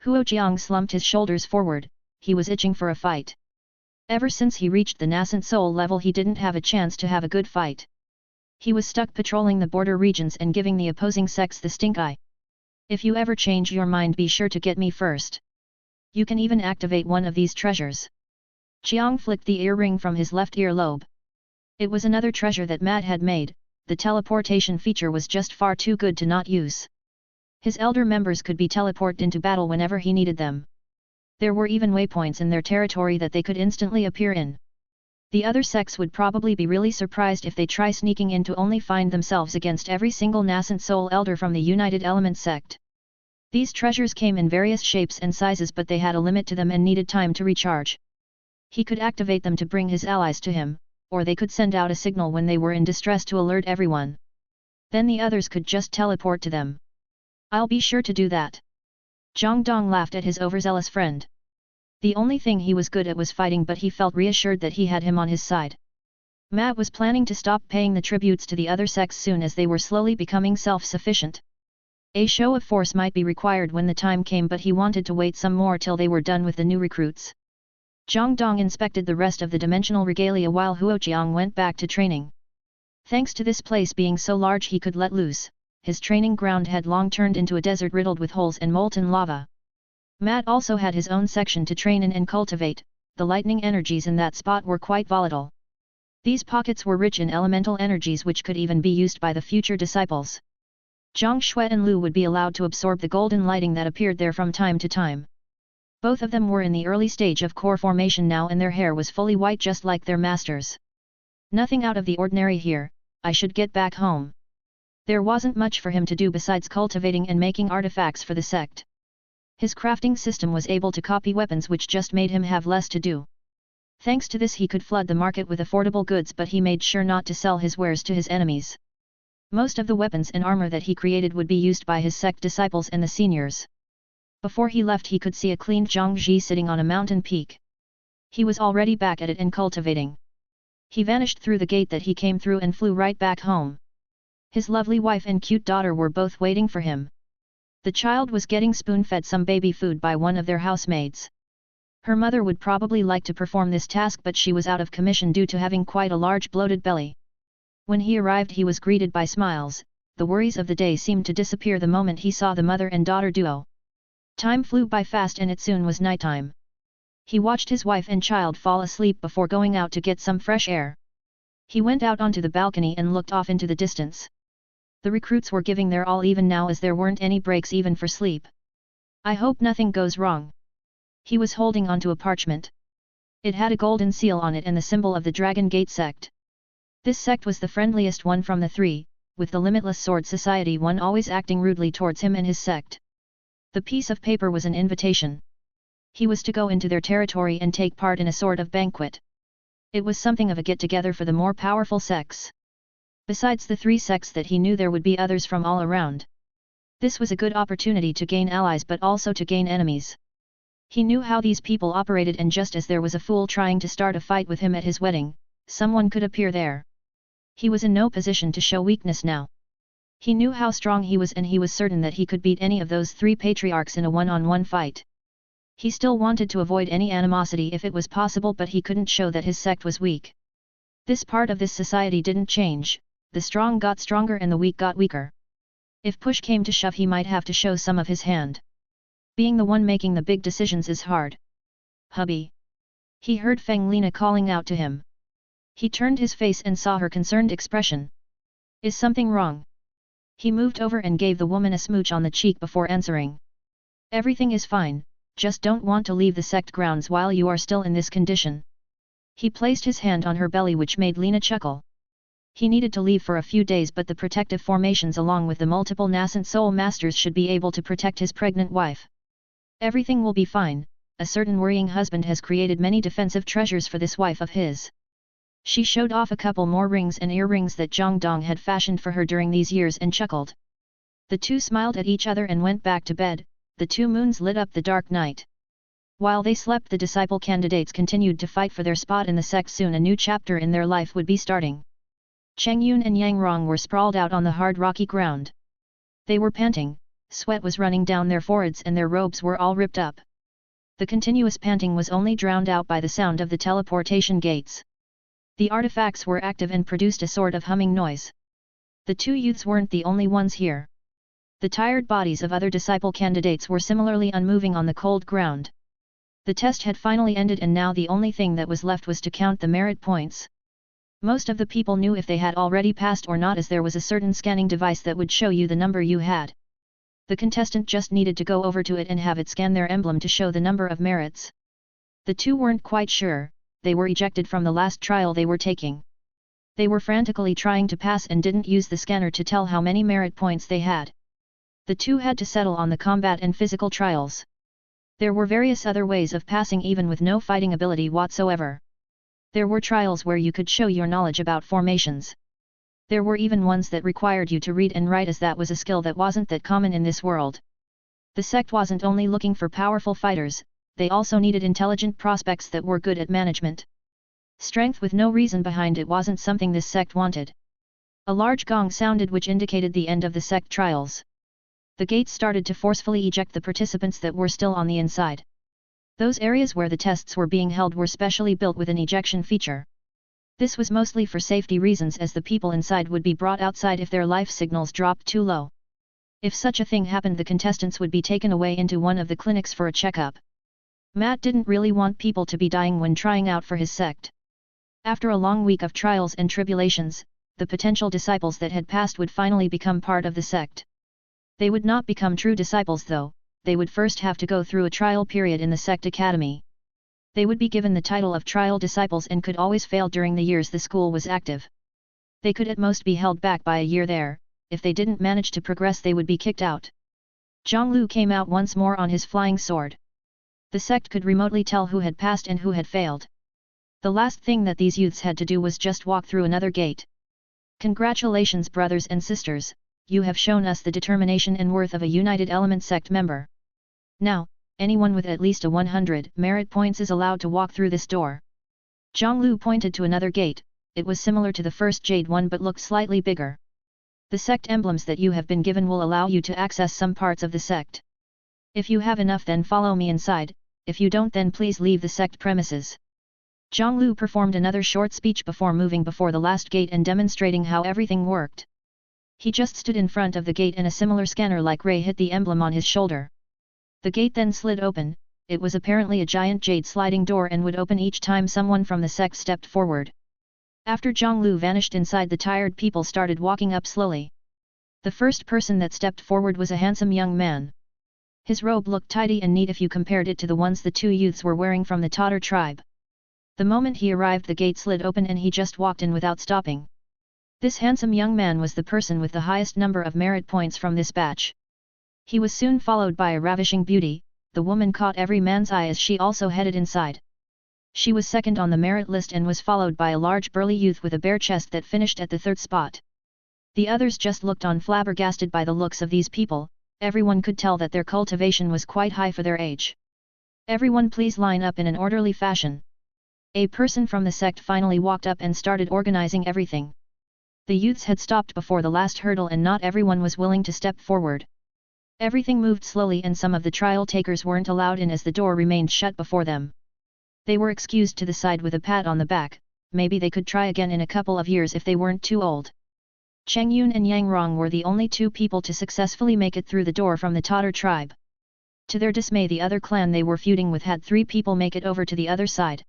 Huojiang slumped his shoulders forward, he was itching for a fight. Ever since he reached the nascent soul level he didn't have a chance to have a good fight. He was stuck patrolling the border regions and giving the opposing sects the stink eye. If you ever change your mind, be sure to get me first. You can even activate one of these treasures. Chiang flicked the earring from his left earlobe. It was another treasure that Matt had made, the teleportation feature was just far too good to not use. His elder members could be teleported into battle whenever he needed them. There were even waypoints in their territory that they could instantly appear in. The other sects would probably be really surprised if they try sneaking in to only find themselves against every single nascent soul elder from the United Element sect. These treasures came in various shapes and sizes, but they had a limit to them and needed time to recharge. He could activate them to bring his allies to him, or they could send out a signal when they were in distress to alert everyone. Then the others could just teleport to them. I'll be sure to do that. Zhang Dong laughed at his overzealous friend. The only thing he was good at was fighting, but he felt reassured that he had him on his side. Matt was planning to stop paying the tributes to the other sects soon as they were slowly becoming self-sufficient. A show of force might be required when the time came, but he wanted to wait some more till they were done with the new recruits. Zhang Dong inspected the rest of the dimensional regalia while Huojiang went back to training. Thanks to this place being so large he could let loose, his training ground had long turned into a desert riddled with holes and molten lava. Matt also had his own section to train in and cultivate, the lightning energies in that spot were quite volatile. These pockets were rich in elemental energies which could even be used by the future disciples. Zhang Shui and Lu would be allowed to absorb the golden lighting that appeared there from time to time. Both of them were in the early stage of core formation now and their hair was fully white just like their masters. Nothing out of the ordinary here, I should get back home. There wasn't much for him to do besides cultivating and making artifacts for the sect. His crafting system was able to copy weapons which just made him have less to do. Thanks to this he could flood the market with affordable goods, but he made sure not to sell his wares to his enemies. Most of the weapons and armor that he created would be used by his sect disciples and the seniors. Before he left he could see a cleaned Zhangji sitting on a mountain peak. He was already back at it and cultivating. He vanished through the gate that he came through and flew right back home. His lovely wife and cute daughter were both waiting for him. The child was getting spoon-fed some baby food by one of their housemaids. Her mother would probably like to perform this task, but she was out of commission due to having quite a large bloated belly. When he arrived he was greeted by smiles, the worries of the day seemed to disappear the moment he saw the mother and daughter duo. Time flew by fast and it soon was nighttime. He watched his wife and child fall asleep before going out to get some fresh air. He went out onto the balcony and looked off into the distance. The recruits were giving their all even now as there weren't any breaks even for sleep. I hope nothing goes wrong. He was holding onto a parchment. It had a golden seal on it and the symbol of the Dragon Gate sect. This sect was the friendliest one from the three, with the Limitless Sword Society one always acting rudely towards him and his sect. The piece of paper was an invitation. He was to go into their territory and take part in a sort of banquet. It was something of a get-together for the more powerful sects. Besides the three sects that he knew, there would be others from all around. This was a good opportunity to gain allies but also to gain enemies. He knew how these people operated, and just as there was a fool trying to start a fight with him at his wedding, someone could appear there. He was in no position to show weakness now. He knew how strong he was and he was certain that he could beat any of those three patriarchs in a one-on-one fight. He still wanted to avoid any animosity if it was possible, but he couldn't show that his sect was weak. This part of this society didn't change, the strong got stronger and the weak got weaker. If push came to shove, he might have to show some of his hand. Being the one making the big decisions is hard. Hubby. He heard Feng Lina calling out to him. He turned his face and saw her concerned expression. Is something wrong? He moved over and gave the woman a smooch on the cheek before answering. Everything is fine, just don't want to leave the sect grounds while you are still in this condition. He placed his hand on her belly, which made Lina chuckle. He needed to leave for a few days, but the protective formations along with the multiple nascent soul masters should be able to protect his pregnant wife. Everything will be fine, a certain worrying husband has created many defensive treasures for this wife of his. She showed off a couple more rings and earrings that Zhang Dong had fashioned for her during these years and chuckled. The two smiled at each other and went back to bed. The two moons lit up the dark night. While they slept, the disciple candidates continued to fight for their spot in the sect. Soon a new chapter in their life would be starting. Cheng Yun and Yang Rong were sprawled out on the hard rocky ground. They were panting, sweat was running down their foreheads and their robes were all ripped up. The continuous panting was only drowned out by the sound of the teleportation gates. The artifacts were active and produced a sort of humming noise. The two youths weren't the only ones here. The tired bodies of other disciple candidates were similarly unmoving on the cold ground. The test had finally ended and now the only thing that was left was to count the merit points. Most of the people knew if they had already passed or not, as there was a certain scanning device that would show you the number you had. The contestant just needed to go over to it and have it scan their emblem to show the number of merits. The two weren't quite sure. They were ejected from the last trial they were taking. They were frantically trying to pass and didn't use the scanner to tell how many merit points they had. The two had to settle on the combat and physical trials. There were various other ways of passing even with no fighting ability whatsoever. There were trials where you could show your knowledge about formations. There were even ones that required you to read and write, as that was a skill that wasn't that common in this world. The sect wasn't only looking for powerful fighters, they also needed intelligent prospects that were good at management. Strength with no reason behind it wasn't something this sect wanted. A large gong sounded, which indicated the end of the sect trials. The gates started to forcefully eject the participants that were still on the inside. Those areas where the tests were being held were specially built with an ejection feature. This was mostly for safety reasons, as the people inside would be brought outside if their life signals dropped too low. If such a thing happened, the contestants would be taken away into one of the clinics for a checkup. Matt didn't really want people to be dying when trying out for his sect. After a long week of trials and tribulations, the potential disciples that had passed would finally become part of the sect. They would not become true disciples though, they would first have to go through a trial period in the sect academy. They would be given the title of trial disciples and could always fail during the years the school was active. They could at most be held back by a year there. If they didn't manage to progress, they would be kicked out. Zhonglu came out once more on his flying sword. The sect could remotely tell who had passed and who had failed. The last thing that these youths had to do was just walk through another gate. Congratulations, brothers and sisters, you have shown us the determination and worth of a United Element sect member. Now, anyone with at least a 100 merit points is allowed to walk through this door. Zhonglu pointed to another gate. It was similar to the first jade one but looked slightly bigger. The sect emblems that you have been given will allow you to access some parts of the sect. If you have enough, then follow me inside. If you don't, then please leave the sect premises. Zhonglu performed another short speech before moving before the last gate and demonstrating how everything worked. He just stood in front of the gate and a similar scanner like ray hit the emblem on his shoulder. The gate then slid open. It was apparently a giant jade sliding door and would open each time someone from the sect stepped forward. After Zhonglu vanished inside, the tired people started walking up slowly. The first person that stepped forward was a handsome young man. His robe looked tidy and neat if you compared it to the ones the two youths were wearing from the Tatar tribe. The moment he arrived, the gate slid open and he just walked in without stopping. This handsome young man was the person with the highest number of merit points from this batch. He was soon followed by a ravishing beauty. The woman caught every man's eye as she also headed inside. She was second on the merit list and was followed by a large burly youth with a bare chest that finished at the third spot. The others just looked on, flabbergasted by the looks of these people. Everyone could tell that their cultivation was quite high for their age. Everyone please line up in an orderly fashion. A person from the sect finally walked up and started organizing everything. The youths had stopped before the last hurdle and not everyone was willing to step forward. Everything moved slowly and some of the trial takers weren't allowed in as the door remained shut before them. They were excused to the side with a pat on the back, maybe they could try again in a couple of years if they weren't too old. Cheng Yun and Yang Rong were the only two people to successfully make it through the door from the Tatar tribe. To their dismay, the other clan they were feuding with had 3 people make it over to the other side.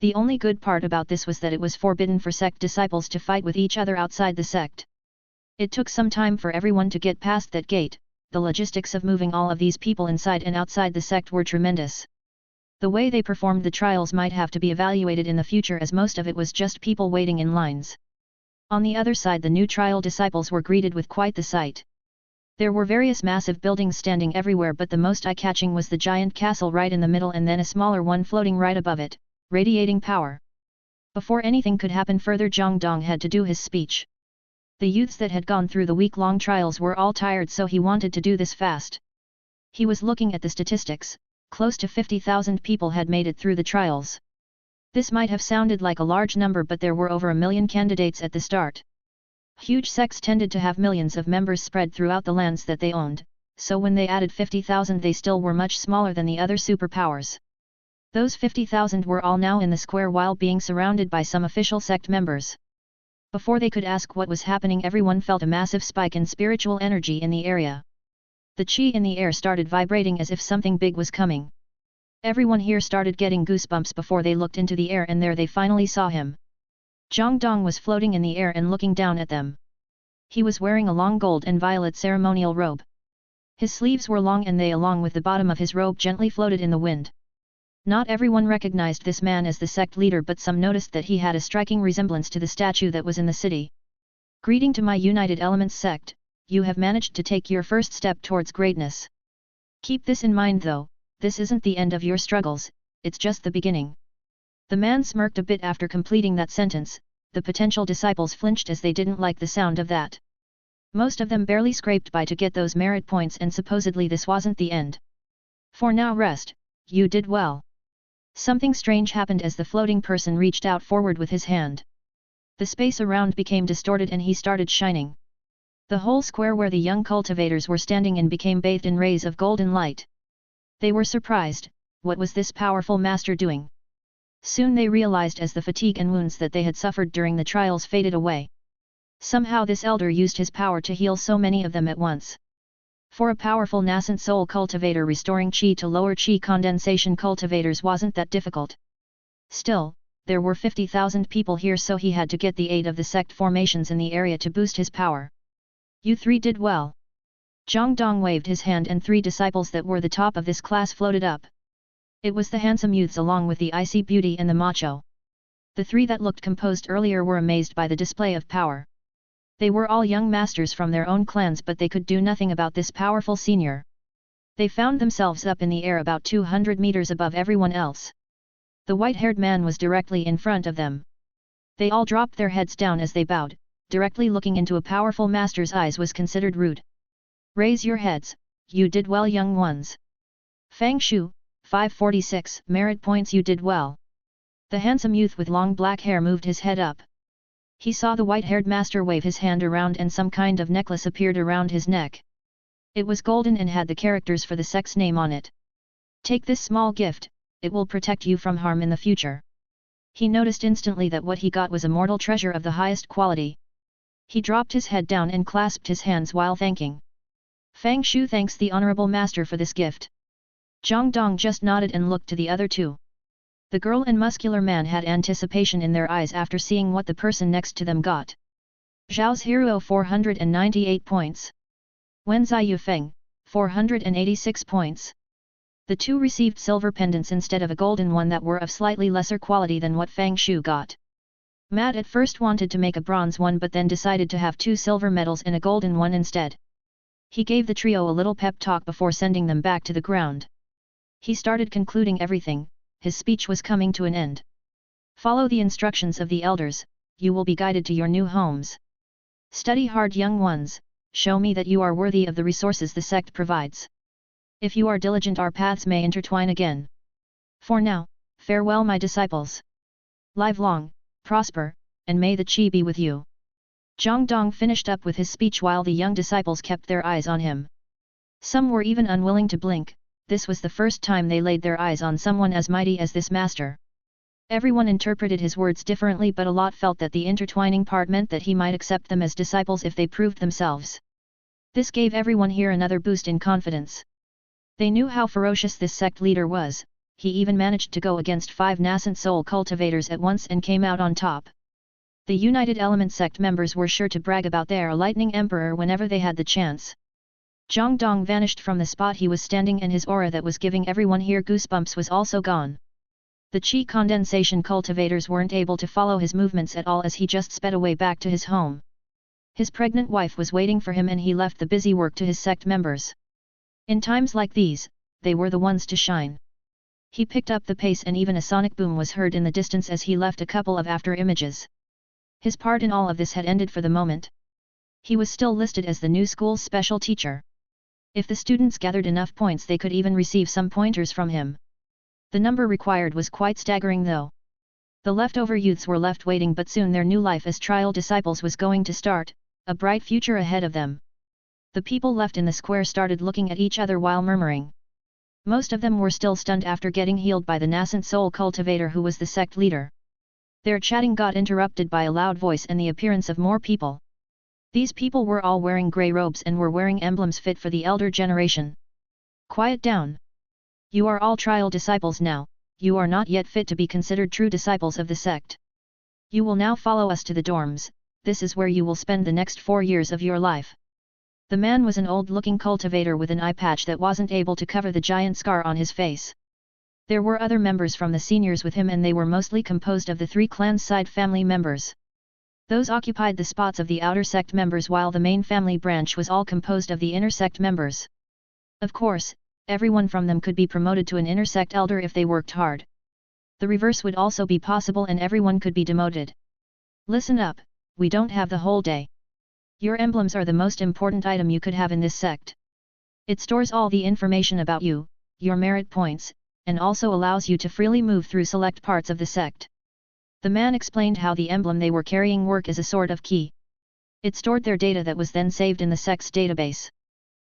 The only good part about this was that it was forbidden for sect disciples to fight with each other outside the sect. It took some time for everyone to get past that gate. The logistics of moving all of these people inside and outside the sect were tremendous. The way they performed the trials might have to be evaluated in the future, as most of it was just people waiting in lines. On the other side, the new trial disciples were greeted with quite the sight. There were various massive buildings standing everywhere, but the most eye-catching was the giant castle right in the middle and then a smaller one floating right above it, radiating power. Before anything could happen further, Zhang Dong had to do his speech. The youths that had gone through the week-long trials were all tired, so he wanted to do this fast. He was looking at the statistics. Close to 50,000 people had made it through the trials. This might have sounded like a large number, but there were over 1 million candidates at the start. Huge sects tended to have millions of members spread throughout the lands that they owned, so when they added 50,000 they still were much smaller than the other superpowers. Those 50,000 were all now in the square while being surrounded by some official sect members. Before they could ask what was happening, everyone felt a massive spike in spiritual energy in the area. The qi in the air started vibrating as if something big was coming. Everyone here started getting goosebumps before they looked into the air, and there they finally saw him. Zhang Dong was floating in the air and looking down at them. He was wearing a long gold and violet ceremonial robe. His sleeves were long and they, along with the bottom of his robe, gently floated in the wind. Not everyone recognized this man as the sect leader, but some noticed that he had a striking resemblance to the statue that was in the city. Greeting to my United Elements sect. You have managed to take your first step towards greatness. Keep this in mind though, this isn't the end of your struggles, it's just the beginning. The man smirked a bit after completing that sentence. The potential disciples flinched as they didn't like the sound of that. Most of them barely scraped by to get those merit points, and supposedly this wasn't the end. For now, rest, you did well. Something strange happened as the floating person reached out forward with his hand. The space around became distorted and he started shining. The whole square where the young cultivators were standing in became bathed in rays of golden light. They were surprised. What was this powerful master doing? Soon they realized as the fatigue and wounds that they had suffered during the trials faded away. Somehow this elder used his power to heal so many of them at once. For a powerful nascent soul cultivator, restoring qi to lower qi condensation cultivators wasn't that difficult. Still, there were 50,000 people here, so he had to get the aid of the sect formations in the area to boost his power. You 3 did well. Zhang Dong waved his hand and 3 disciples that were the top of this class floated up. It was the handsome youths along with the icy beauty and the macho. The 3 that looked composed earlier were amazed by the display of power. They were all young masters from their own clans, but they could do nothing about this powerful senior. They found themselves up in the air about 200 meters above everyone else. The white-haired man was directly in front of them. They all dropped their heads down as they bowed. Directly looking into a powerful master's eyes was considered rude. Raise your heads, you did well, young ones. Fang Shu, 546 merit points, you did well. The handsome youth with long black hair moved his head up. He saw the white-haired master wave his hand around and some kind of necklace appeared around his neck. It was golden and had the characters for the sect's name on it. Take this small gift, it will protect you from harm in the future. He noticed instantly that what he got was a mortal treasure of the highest quality. He dropped his head down and clasped his hands while thanking. Fang Shu thanks the honorable master for this gift. Zhang Dong just nodded and looked to the other 2. The girl and muscular man had anticipation in their eyes after seeing what the person next to them got. Zhao's hero 498 points. Wen Ziyufeng, 486 points. The 2 received silver pendants instead of a golden one that were of slightly lesser quality than what Fang Shu got. Matt at first wanted to make a bronze one, but then decided to have 2 silver medals and a golden one instead. He gave the trio a little pep talk before sending them back to the ground. He started concluding everything. His speech was coming to an end. Follow the instructions of the elders, you will be guided to your new homes. Study hard, young ones, show me that you are worthy of the resources the sect provides. If you are diligent, our paths may intertwine again. For now, farewell my disciples. Live long, prosper, and may the Qi be with you. Zhang Dong finished up with his speech while the young disciples kept their eyes on him. Some were even unwilling to blink. This was the first time they laid their eyes on someone as mighty as this master. Everyone interpreted his words differently, but a lot felt that the intertwining part meant that he might accept them as disciples if they proved themselves. This gave everyone here another boost in confidence. They knew how ferocious this sect leader was. He even managed to go against 5 nascent soul cultivators at once and came out on top. The United Element sect members were sure to brag about their lightning emperor whenever they had the chance. Zhang Dong vanished from the spot he was standing, and his aura that was giving everyone here goosebumps was also gone. The Qi condensation cultivators weren't able to follow his movements at all as he just sped away back to his home. His pregnant wife was waiting for him and he left the busy work to his sect members. In times like these, they were the ones to shine. He picked up the pace and even a sonic boom was heard in the distance as he left a couple of after images. His part in all of this had ended for the moment. He was still listed as the new school's special teacher. If the students gathered enough points, they could even receive some pointers from him. The number required was quite staggering though. The leftover youths were left waiting, but soon their new life as trial disciples was going to start, a bright future ahead of them. The people left in the square started looking at each other while murmuring. Most of them were still stunned after getting healed by the nascent soul cultivator who was the sect leader. Their chatting got interrupted by a loud voice and the appearance of more people. These people were all wearing grey robes and were wearing emblems fit for the elder generation. Quiet down. You are all trial disciples now, you are not yet fit to be considered true disciples of the sect. You will now follow us to the dorms, this is where you will spend the next 4 years of your life. The man was an old-looking cultivator with an eye patch that wasn't able to cover the giant scar on his face. There were other members from the seniors with him and they were mostly composed of the 3 clans' side family members. Those occupied the spots of the outer sect members while the main family branch was all composed of the inner sect members. Of course, everyone from them could be promoted to an inner sect elder if they worked hard. The reverse would also be possible and everyone could be demoted. Listen up, we don't have the whole day. Your emblems are the most important item you could have in this sect. It stores all the information about you, your merit points, and also allows you to freely move through select parts of the sect. The man explained how the emblem they were carrying worked as a sort of key. It stored their data that was then saved in the sect's database.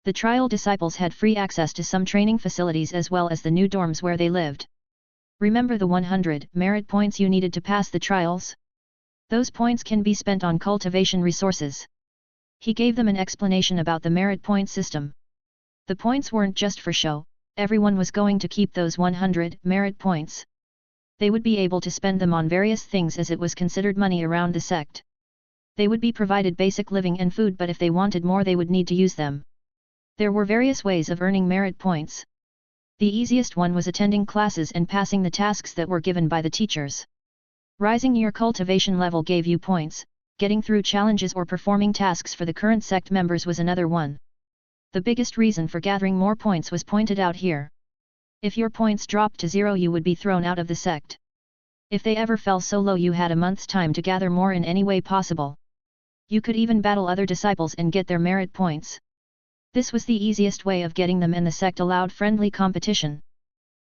The trial disciples had free access to some training facilities as well as the new dorms where they lived. Remember the 100 merit points you needed to pass the trials? Those points can be spent on cultivation resources. He gave them an explanation about the merit point system. The points weren't just for show, everyone was going to keep those 100 merit points. They would be able to spend them on various things as it was considered money around the sect. They would be provided basic living and food, but if they wanted more they would need to use them. There were various ways of earning merit points. The easiest one was attending classes and passing the tasks that were given by the teachers. Rising your cultivation level gave you points. Getting through challenges or performing tasks for the current sect members was another one. The biggest reason for gathering more points was pointed out here. If your points dropped to 0 you would be thrown out of the sect. If they ever fell so low you had a month's time to gather more in any way possible. You could even battle other disciples and get their merit points. This was the easiest way of getting them and the sect allowed friendly competition.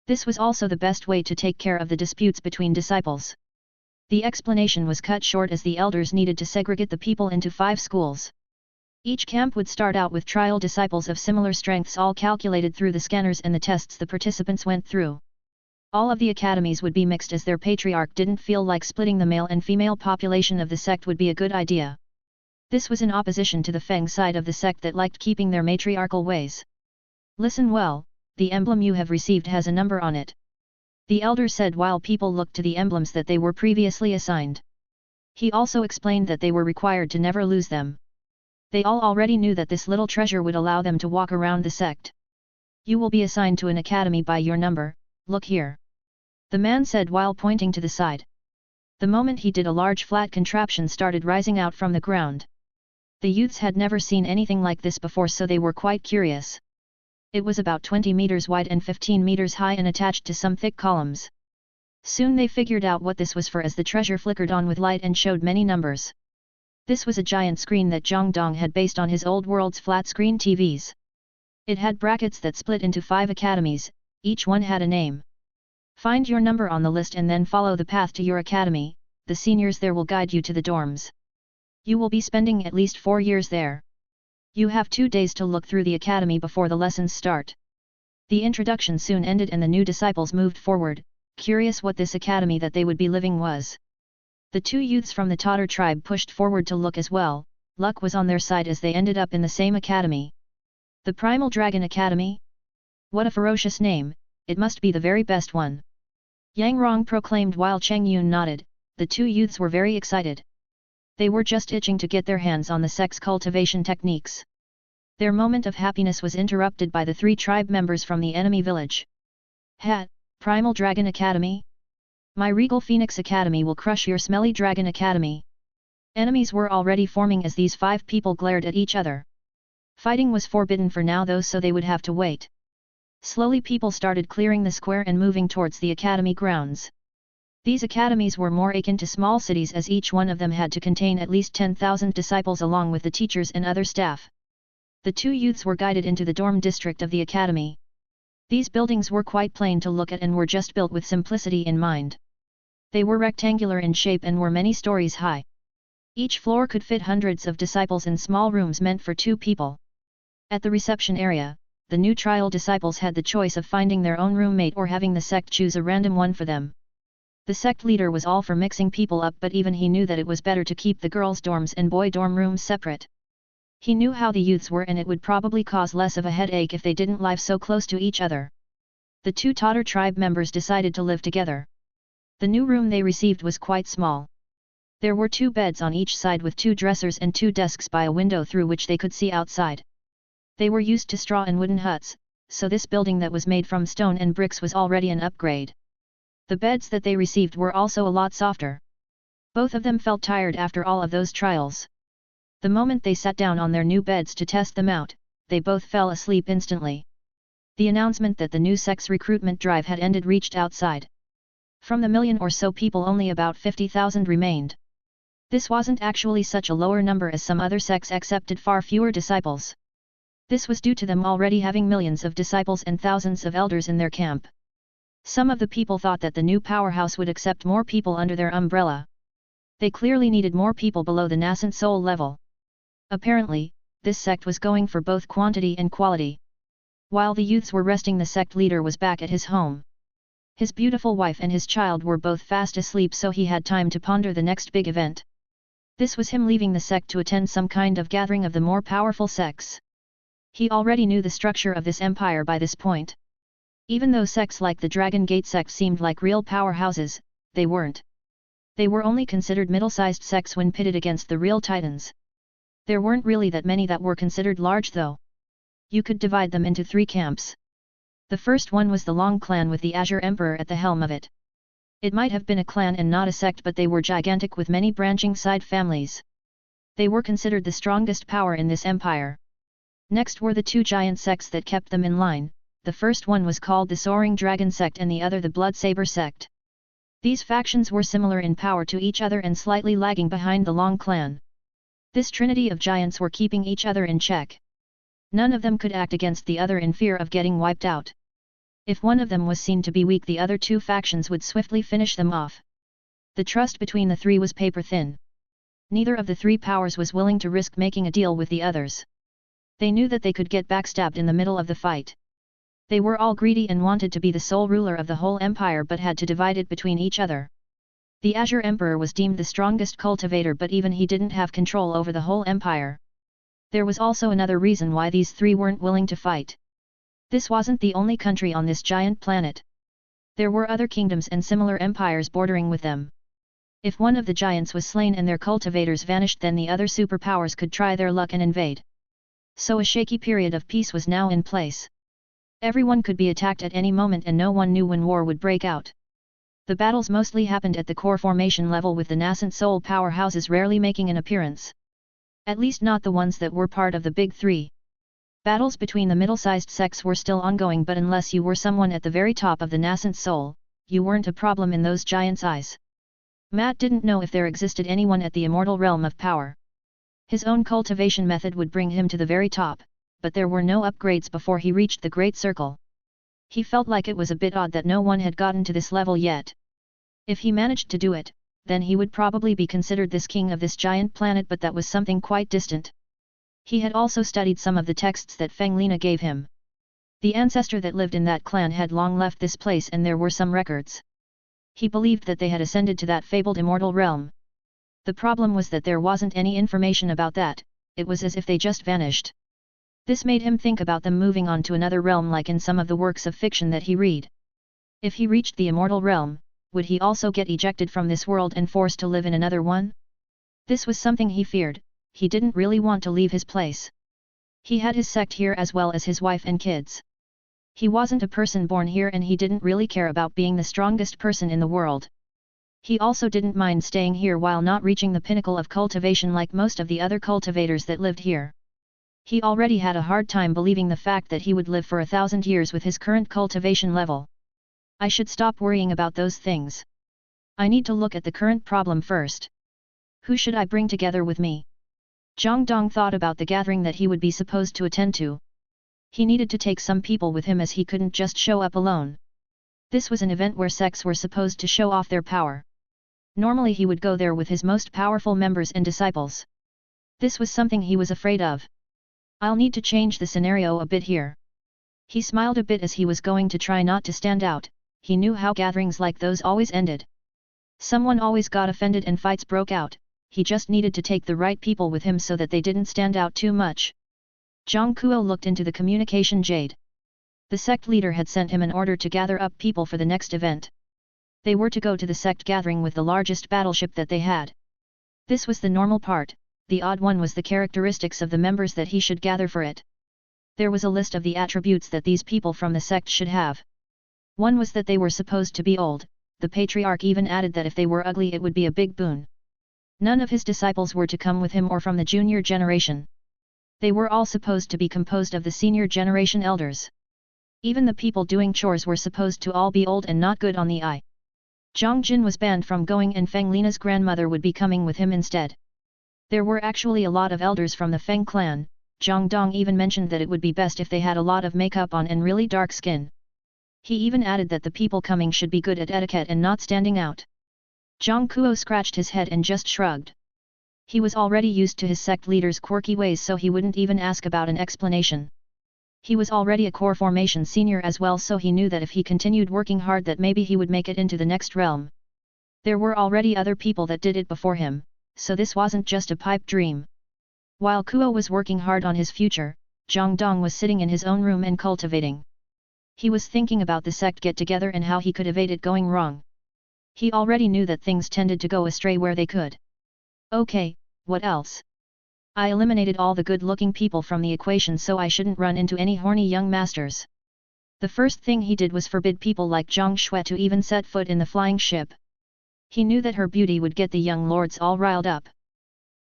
This was also the best way to take care of the disputes between disciples. The explanation was cut short as the elders needed to segregate the people into 5 schools. Each camp would start out with trial disciples of similar strengths all calculated through the scanners and the tests the participants went through. All of the academies would be mixed as their patriarch didn't feel like splitting the male and female population of the sect would be a good idea. This was in opposition to the Feng side of the sect that liked keeping their matriarchal ways. Listen well, the emblem you have received has a number on it. The elder said while people looked to the emblems that they were previously assigned. He also explained that they were required to never lose them. They all already knew that this little treasure would allow them to walk around the sect. You will be assigned to an academy by your number, look here. The man said while pointing to the side. The moment he did, a large flat contraption started rising out from the ground. The youths had never seen anything like this before, so they were quite curious. It was about 20 meters wide and 15 meters high and attached to some thick columns. Soon they figured out what this was for as the treasure flickered on with light and showed many numbers. This was a giant screen that Zhang Dong had based on his old world's flat-screen TVs. It had brackets that split into 5 academies, each one had a name. Find your number on the list and then follow the path to your academy, the seniors there will guide you to the dorms. You will be spending at least 4 years there. You have 2 days to look through the academy before the lessons start. The introduction soon ended and the new disciples moved forward, curious what this academy that they would be living was. The 2 youths from the Tatar tribe pushed forward to look as well. Luck was on their side as they ended up in the same academy. The Primal Dragon Academy? What a ferocious name, it must be the very best one. Yang Rong proclaimed while Cheng Yun nodded. The 2 youths were very excited. They were just itching to get their hands on the sex cultivation techniques. Their moment of happiness was interrupted by the 3 tribe members from the enemy village. Hat, Primal Dragon Academy? My Regal Phoenix Academy will crush your smelly Dragon Academy. Enemies were already forming as these 5 people glared at each other. Fighting was forbidden for now though, so they would have to wait. Slowly people started clearing the square and moving towards the academy grounds. These academies were more akin to small cities as each one of them had to contain at least 10,000 disciples along with the teachers and other staff. The 2 youths were guided into the dorm district of the academy. These buildings were quite plain to look at and were just built with simplicity in mind. They were rectangular in shape and were many stories high. Each floor could fit hundreds of disciples in small rooms meant for 2 people. At the reception area, the new trial disciples had the choice of finding their own roommate or having the sect choose a random one for them. The sect leader was all for mixing people up, but even he knew that it was better to keep the girls' dorms and boy dorm rooms separate. He knew how the youths were and it would probably cause less of a headache if they didn't live so close to each other. The 2 Tatar tribe members decided to live together. The new room they received was quite small. There were 2 beds on each side with 2 dressers and 2 desks by a window through which they could see outside. They were used to straw and wooden huts, so this building that was made from stone and bricks was already an upgrade. The beds that they received were also a lot softer. Both of them felt tired after all of those trials. The moment they sat down on their new beds to test them out, they both fell asleep instantly. The announcement that the new sex recruitment drive had ended reached outside. From the million or so people only about 50,000 remained. This wasn't actually such a lower number as some other sects accepted far fewer disciples. This was due to them already having millions of disciples and thousands of elders in their camp. Some of the people thought that the new powerhouse would accept more people under their umbrella. They clearly needed more people below the nascent soul level. Apparently, this sect was going for both quantity and quality. While the youths were resting, the sect leader was back at his home. His beautiful wife and his child were both fast asleep, so he had time to ponder the next big event. This was him leaving the sect to attend some kind of gathering of the more powerful sects. He already knew the structure of this empire by this point. Even though sects like the Dragon Gate sect seemed like real powerhouses, they weren't. They were only considered middle-sized sects when pitted against the real titans. There weren't really that many that were considered large though. You could divide them into 3 camps. The first one was the Long clan with the Azure Emperor at the helm of it. It might have been a clan and not a sect, but they were gigantic with many branching side families. They were considered the strongest power in this empire. Next were the 2 giant sects that kept them in line. The first one was called the Soaring Dragon sect and the other the Blood Saber sect. These factions were similar in power to each other and slightly lagging behind the Long clan. This trinity of giants were keeping each other in check. None of them could act against the other in fear of getting wiped out. If one of them was seen to be weak, the other 2 factions would swiftly finish them off. The trust between the 3 was paper thin. Neither of the 3 powers was willing to risk making a deal with the others. They knew that they could get backstabbed in the middle of the fight. They were all greedy and wanted to be the sole ruler of the whole empire, but had to divide it between each other. The Azure Emperor was deemed the strongest cultivator, but even he didn't have control over the whole empire. There was also another reason why these 3 weren't willing to fight. This wasn't the only country on this giant planet. There were other kingdoms and similar empires bordering with them. If one of the giants was slain and their cultivators vanished, then the other superpowers could try their luck and invade. So a shaky period of peace was now in place. Everyone could be attacked at any moment and no one knew when war would break out. The battles mostly happened at the core formation level, with the nascent soul powerhouses rarely making an appearance. At least not the ones that were part of the big 3. Battles between the middle-sized sects were still ongoing, but unless you were someone at the very top of the nascent soul, you weren't a problem in those giants' eyes. Matt didn't know if there existed anyone at the immortal realm of power. His own cultivation method would bring him to the very top, but there were no upgrades before he reached the Great Circle. He felt like it was a bit odd that no one had gotten to this level yet. If he managed to do it, then he would probably be considered this king of this giant planet, but that was something quite distant. He had also studied some of the texts that Feng Lina gave him. The ancestor that lived in that clan had long left this place and there were some records. He believed that they had ascended to that fabled immortal realm. The problem was that there wasn't any information about that, it was as if they just vanished. This made him think about them moving on to another realm like in some of the works of fiction that he read. If he reached the immortal realm, would he also get ejected from this world and forced to live in another one? This was something he feared. He didn't really want to leave his place. He had his sect here as well as his wife and kids. He wasn't a person born here and he didn't really care about being the strongest person in the world. He also didn't mind staying here while not reaching the pinnacle of cultivation like most of the other cultivators that lived here. He already had a hard time believing the fact that he would live for 1,000 years with his current cultivation level. I should stop worrying about those things. I need to look at the current problem first. Who should I bring together with me? Zhang Dong thought about the gathering that he would be supposed to attend to. He needed to take some people with him as he couldn't just show up alone. This was an event where sects were supposed to show off their power. Normally he would go there with his most powerful members and disciples. This was something he was afraid of. I'll need to change the scenario a bit here. He smiled a bit as he was going to try not to stand out. He knew how gatherings like those always ended. Someone always got offended and fights broke out. He just needed to take the right people with him so that they didn't stand out too much. Zhang Kuo looked into the communication jade. The sect leader had sent him an order to gather up people for the next event. They were to go to the sect gathering with the largest battleship that they had. This was the normal part, the odd one was the characteristics of the members that he should gather for it. There was a list of the attributes that these people from the sect should have. One was that they were supposed to be old, the patriarch even added that if they were ugly it would be a big boon. None of his disciples were to come with him or from the junior generation. They were all supposed to be composed of the senior generation elders. Even the people doing chores were supposed to all be old and not good on the eye. Zhang Jin was banned from going and Feng Lina's grandmother would be coming with him instead. There were actually a lot of elders from the Feng clan. Zhang Dong even mentioned that it would be best if they had a lot of makeup on and really dark skin. He even added that the people coming should be good at etiquette and not standing out. Zhang Kuo scratched his head and just shrugged. He was already used to his sect leader's quirky ways so he wouldn't even ask about an explanation. He was already a core formation senior as well so he knew that if he continued working hard that maybe he would make it into the next realm. There were already other people that did it before him, so this wasn't just a pipe dream. While Kuo was working hard on his future, Zhang Dong was sitting in his own room and cultivating. He was thinking about the sect get-together and how he could evade it going wrong. He already knew that things tended to go astray where they could. Okay, what else? I eliminated all the good-looking people from the equation so I shouldn't run into any horny young masters. The first thing he did was forbid people like Zhang Shui to even set foot in the flying ship. He knew that her beauty would get the young lords all riled up.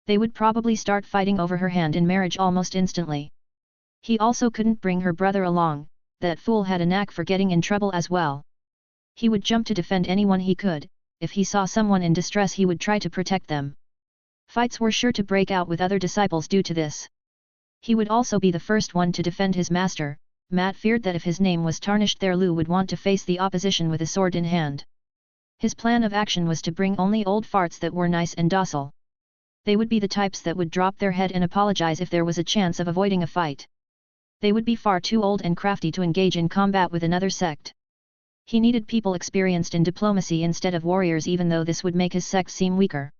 They would probably start fighting over her hand in marriage almost instantly. He also couldn't bring her brother along, that fool had a knack for getting in trouble as well. He would jump to defend anyone he could, if he saw someone in distress he would try to protect them. Fights were sure to break out with other disciples due to this. He would also be the first one to defend his master. Matt feared that if his name was tarnished there Lu would want to face the opposition with a sword in hand. His plan of action was to bring only old farts that were nice and docile. They would be the types that would drop their head and apologize if there was a chance of avoiding a fight. They would be far too old and crafty to engage in combat with another sect. He needed people experienced in diplomacy instead of warriors even though this would make his sect seem weaker.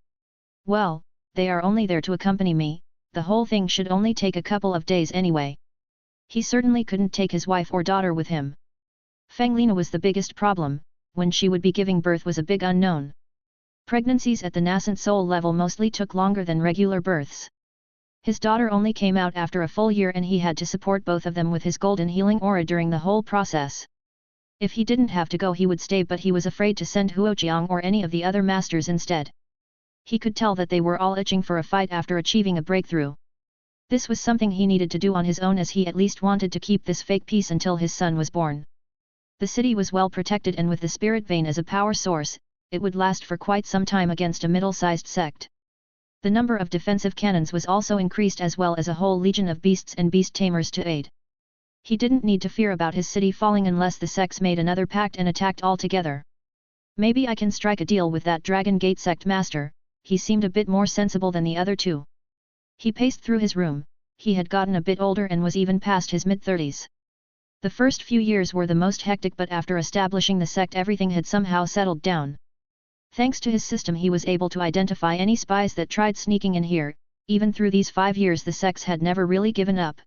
Well, they are only there to accompany me, the whole thing should only take a couple of days anyway. He certainly couldn't take his wife or daughter with him. Feng Lina was the biggest problem, when she would be giving birth was a big unknown. Pregnancies at the nascent soul level mostly took longer than regular births. His daughter only came out after a full year and he had to support both of them with his golden healing aura during the whole process. If he didn't have to go he would stay but he was afraid to send Huojiang or any of the other masters instead. He could tell that they were all itching for a fight after achieving a breakthrough. This was something he needed to do on his own as he at least wanted to keep this fake peace until his son was born. The city was well protected and with the spirit vein as a power source, it would last for quite some time against a middle-sized sect. The number of defensive cannons was also increased as well as a whole legion of beasts and beast tamers to aid. He didn't need to fear about his city falling unless the sects made another pact and attacked all together. Maybe I can strike a deal with that Dragon Gate sect master. He seemed a bit more sensible than the other two. He paced through his room. He had gotten a bit older and was even past his mid-30s. The first few years were the most hectic, but after establishing the sect everything had somehow settled down. Thanks to his system he was able to identify any spies that tried sneaking in here. Even through these 5 years the sects had never really given up.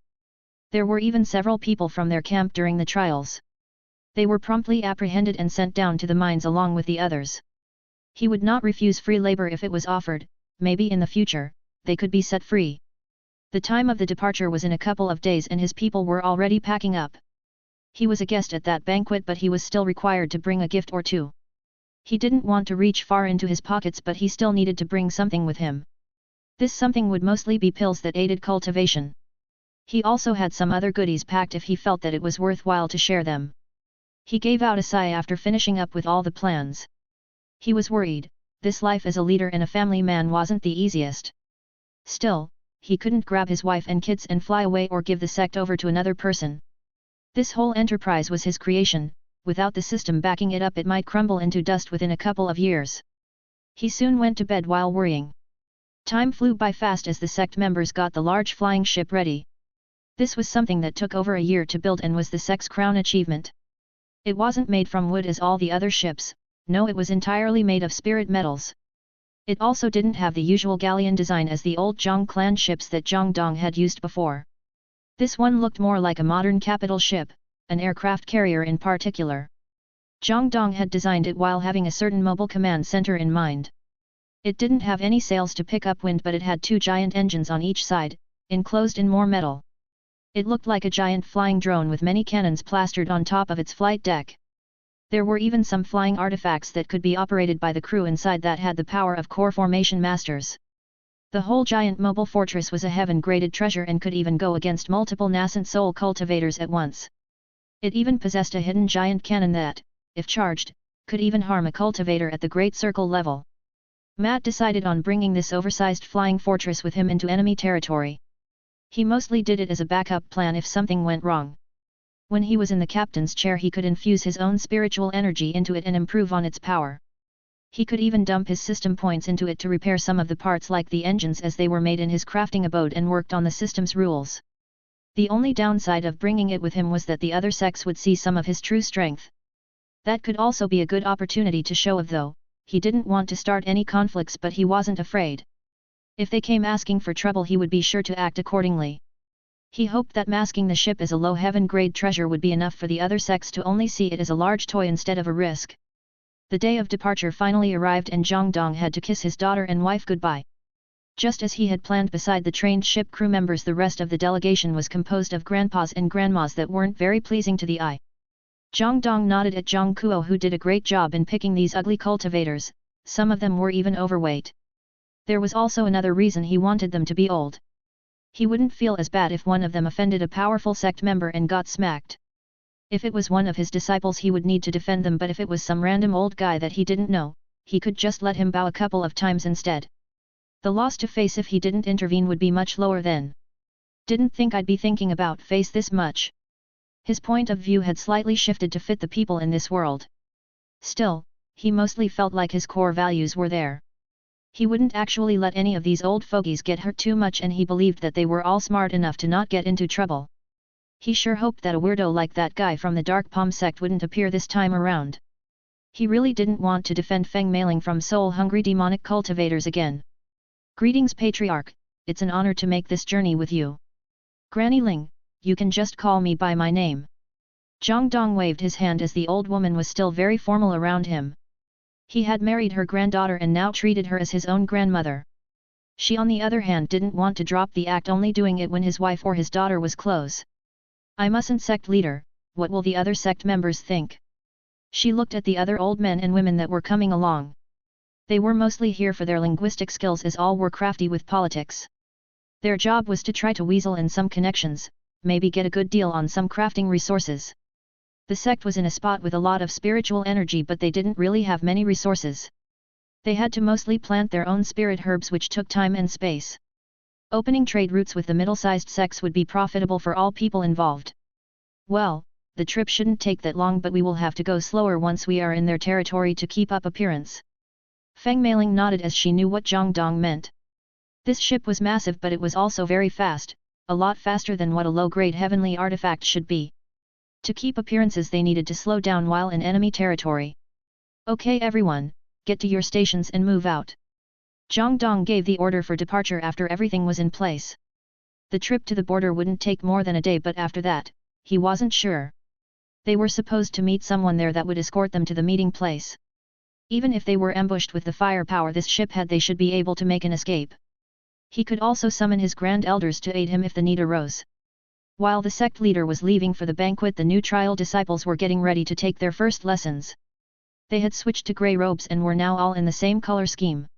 There were even several people from their camp during the trials. They were promptly apprehended and sent down to the mines along with the others. He would not refuse free labor if it was offered. Maybe in the future, they could be set free. The time of the departure was in a couple of days and his people were already packing up. He was a guest at that banquet but he was still required to bring a gift or two. He didn't want to reach far into his pockets but he still needed to bring something with him. This something would mostly be pills that aided cultivation. He also had some other goodies packed if he felt that it was worthwhile to share them. He gave out a sigh after finishing up with all the plans. He was worried. This life as a leader and a family man wasn't the easiest. Still, he couldn't grab his wife and kids and fly away or give the sect over to another person. This whole enterprise was his creation. Without the system backing it up it might crumble into dust within a couple of years. He soon went to bed while worrying. Time flew by fast as the sect members got the large flying ship ready. This was something that took over a year to build and was the sect's crown achievement. It wasn't made from wood as all the other ships. No, it was entirely made of spirit metals. It also didn't have the usual galleon design as the old Zhang clan ships that Zhang Dong had used before. This one looked more like a modern capital ship, an aircraft carrier in particular. Zhang Dong had designed it while having a certain mobile command center in mind. It didn't have any sails to pick up wind but it had 2 giant engines on each side, enclosed in more metal. It looked like a giant flying drone with many cannons plastered on top of its flight deck. There were even some flying artifacts that could be operated by the crew inside that had the power of core formation masters. The whole giant mobile fortress was a heaven-graded treasure and could even go against multiple nascent soul cultivators at once. It even possessed a hidden giant cannon that, if charged, could even harm a cultivator at the Great Circle level. Matt decided on bringing this oversized flying fortress with him into enemy territory. He mostly did it as a backup plan if something went wrong. When he was in the captain's chair he could infuse his own spiritual energy into it and improve on its power. He could even dump his system points into it to repair some of the parts like the engines as they were made in his crafting abode and worked on the system's rules. The only downside of bringing it with him was that the other sects would see some of his true strength. That could also be a good opportunity to show off though. He didn't want to start any conflicts but he wasn't afraid. If they came asking for trouble he would be sure to act accordingly. He hoped that masking the ship as a low heaven-grade treasure would be enough for the other sects to only see it as a large toy instead of a risk. The day of departure finally arrived and Zhang Dong had to kiss his daughter and wife goodbye. Just as he had planned, beside the trained ship crew members the rest of the delegation was composed of grandpas and grandmas that weren't very pleasing to the eye. Zhang Dong nodded at Zhang Kuo who did a great job in picking these ugly cultivators, some of them were even overweight. There was also another reason he wanted them to be old. He wouldn't feel as bad if one of them offended a powerful sect member and got smacked. If it was one of his disciples he would need to defend them, but if it was some random old guy that he didn't know, he could just let him bow a couple of times instead. The loss to face if he didn't intervene would be much lower then. Didn't think I'd be thinking about face this much. His point of view had slightly shifted to fit the people in this world. Still, he mostly felt like his core values were there. He wouldn't actually let any of these old fogies get hurt too much and he believed that they were all smart enough to not get into trouble. He sure hoped that a weirdo like that guy from the Dark Palm sect wouldn't appear this time around. He really didn't want to defend Feng Mailing from soul-hungry demonic cultivators again. Greetings Patriarch, it's an honor to make this journey with you. Granny Ling, you can just call me by my name. Zhang Dong waved his hand as the old woman was still very formal around him. He had married her granddaughter and now treated her as his own grandmother. She on the other hand didn't want to drop the act, only doing it when his wife or his daughter was close. I mustn't, sect leader, what will the other sect members think? She looked at the other old men and women that were coming along. They were mostly here for their linguistic skills as all were crafty with politics. Their job was to try to weasel in some connections, maybe get a good deal on some crafting resources. The sect was in a spot with a lot of spiritual energy but they didn't really have many resources. They had to mostly plant their own spirit herbs which took time and space. Opening trade routes with the middle-sized sects would be profitable for all people involved. Well, the trip shouldn't take that long, but we will have to go slower once we are in their territory to keep up appearance. Feng Meiling nodded as she knew what Zhang Dong meant. This ship was massive, but it was also very fast, a lot faster than what a low-grade heavenly artifact should be. To keep appearances they needed to slow down while in enemy territory. Okay everyone, get to your stations and move out. Zhang Dong gave the order for departure after everything was in place. The trip to the border wouldn't take more than a day, but after that, he wasn't sure. They were supposed to meet someone there that would escort them to the meeting place. Even if they were ambushed with the firepower this ship had, they should be able to make an escape. He could also summon his grand elders to aid him if the need arose. While the sect leader was leaving for the banquet, the new trial disciples were getting ready to take their first lessons. They had switched to grey robes and were now all in the same color scheme.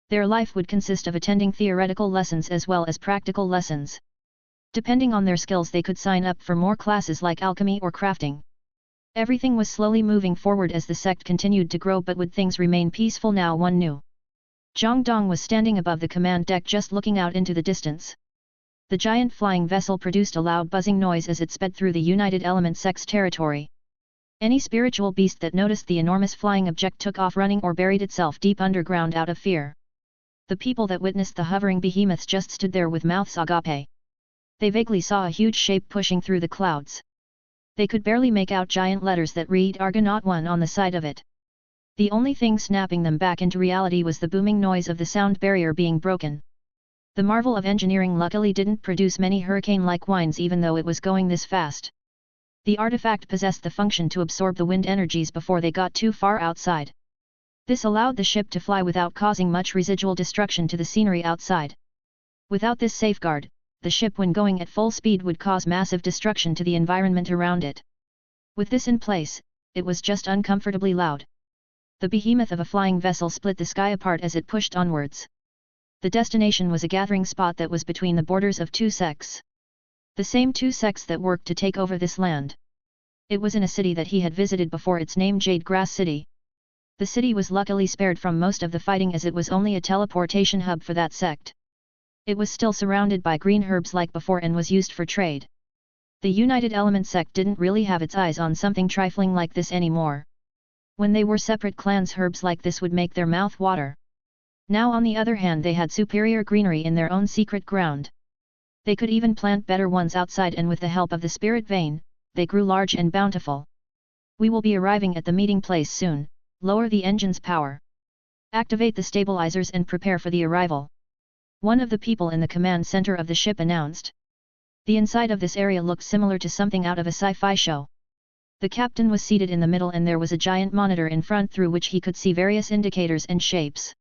Their life would consist of attending theoretical lessons as well as practical lessons. Depending on their skills they could sign up for more classes like alchemy or crafting. Everything was slowly moving forward as the sect continued to grow, but would things remain peaceful now, one knew. Zhang Dong was standing above the command deck just looking out into the distance. The giant flying vessel produced a loud buzzing noise as it sped through the United Element sect's territory. Any spiritual beast that noticed the enormous flying object took off running or buried itself deep underground out of fear. The people that witnessed the hovering behemoths just stood there with mouths agape. They vaguely saw a huge shape pushing through the clouds. They could barely make out giant letters that read Argonaut 1 on the side of it. The only thing snapping them back into reality was the booming noise of the sound barrier being broken. The marvel of engineering luckily didn't produce many hurricane-like winds even though it was going this fast. The artifact possessed the function to absorb the wind energies before they got too far outside. This allowed the ship to fly without causing much residual destruction to the scenery outside. Without this safeguard, the ship when going at full speed would cause massive destruction to the environment around it. With this in place, it was just uncomfortably loud. The behemoth of a flying vessel split the sky apart as it pushed onwards. The destination was a gathering spot that was between the borders of two sects. The same two sects that worked to take over this land. It was in a city that he had visited before, its name Jade Grass City. The city was luckily spared from most of the fighting as it was only a teleportation hub for that sect. It was still surrounded by green herbs like before and was used for trade. The United Element sect didn't really have its eyes on something trifling like this anymore. When they were separate clans, herbs like this would make their mouth water. Now on the other hand, they had superior greenery in their own secret ground. They could even plant better ones outside, and with the help of the spirit vein, they grew large and bountiful. We will be arriving at the meeting place soon. Lower the engine's power. Activate the stabilizers and prepare for the arrival. One of the people in the command center of the ship announced. The inside of this area looked similar to something out of a sci-fi show. The captain was seated in the middle and there was a giant monitor in front through which he could see various indicators and shapes.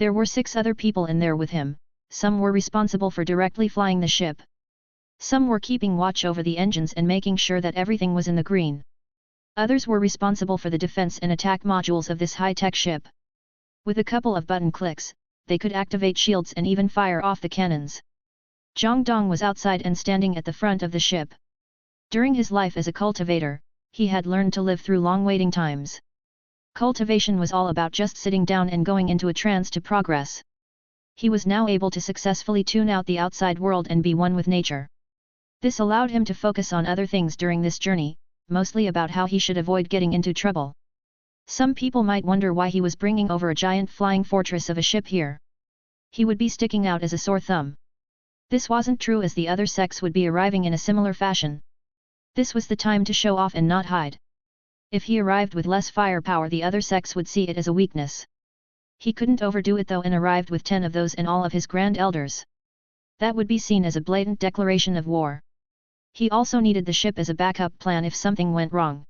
There were 6 other people in there with him. Some were responsible for directly flying the ship. Some were keeping watch over the engines and making sure that everything was in the green. Others were responsible for the defense and attack modules of this high-tech ship. With a couple of button clicks, they could activate shields and even fire off the cannons. Zhang Dong was outside and standing at the front of the ship. During his life as a cultivator, he had learned to live through long waiting times. Cultivation was all about just sitting down and going into a trance to progress. He was now able to successfully tune out the outside world and be one with nature. This allowed him to focus on other things during this journey, mostly about how he should avoid getting into trouble. Some people might wonder why he was bringing over a giant flying fortress of a ship here. He would be sticking out as a sore thumb. This wasn't true, as the other sects would be arriving in a similar fashion. This was the time to show off and not hide. If he arrived with less firepower, the other sects would see it as a weakness. He couldn't overdo it though and arrived with 10 of those and all of his grand elders. That would be seen as a blatant declaration of war. He also needed the ship as a backup plan if something went wrong.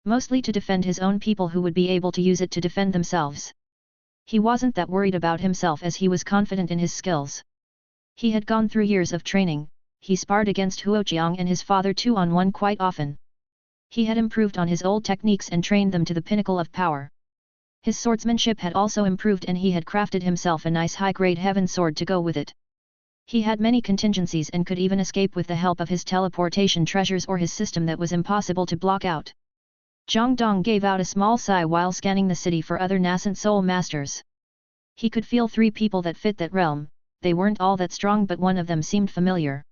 Mostly to defend his own people who would be able to use it to defend themselves. He wasn't that worried about himself as he was confident in his skills. He had gone through years of training, he sparred against Huoqiang and his father 2-on-1 quite often. He had improved on his old techniques and trained them to the pinnacle of power. His swordsmanship had also improved and he had crafted himself a nice high-grade heaven sword to go with it. He had many contingencies and could even escape with the help of his teleportation treasures or his system that was impossible to block out. Zhang Dong gave out a small sigh while scanning the city for other nascent soul masters. He could feel 3 people that fit that realm. They weren't all that strong, but one of them seemed familiar.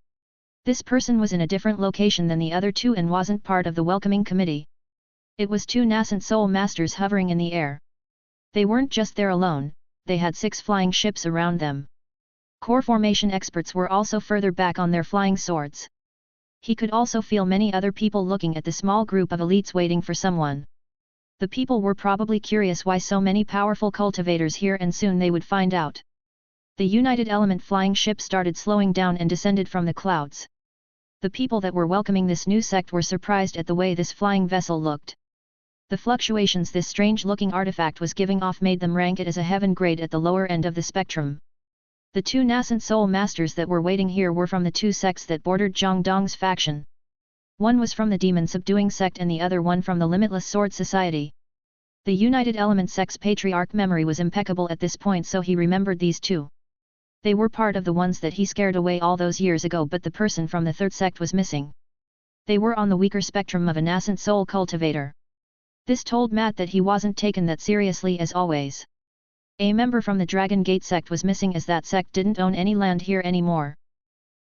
This person was in a different location than the other two and wasn't part of the welcoming committee. It was two nascent soul masters hovering in the air. They weren't just there alone, they had 6 flying ships around them. Core formation experts were also further back on their flying swords. He could also feel many other people looking at the small group of elites waiting for someone. The people were probably curious why so many powerful cultivators here, and soon they would find out. The United Element flying ship started slowing down and descended from the clouds. The people that were welcoming this new sect were surprised at the way this flying vessel looked. The fluctuations this strange-looking artifact was giving off made them rank it as a heaven grade at the lower end of the spectrum. The 2 nascent soul masters that were waiting here were from the 2 sects that bordered Zhang Dong's faction. One was from the Demon Subduing sect and the other one from the Limitless Sword Society. The United Element sect's patriarch memory was impeccable at this point, so he remembered these 2. They were part of the ones that he scared away all those years ago, but the person from the 3rd sect was missing. They were on the weaker spectrum of a nascent soul cultivator. This told Matt that he wasn't taken that seriously as always. A member from the Dragon Gate sect was missing, as that sect didn't own any land here anymore.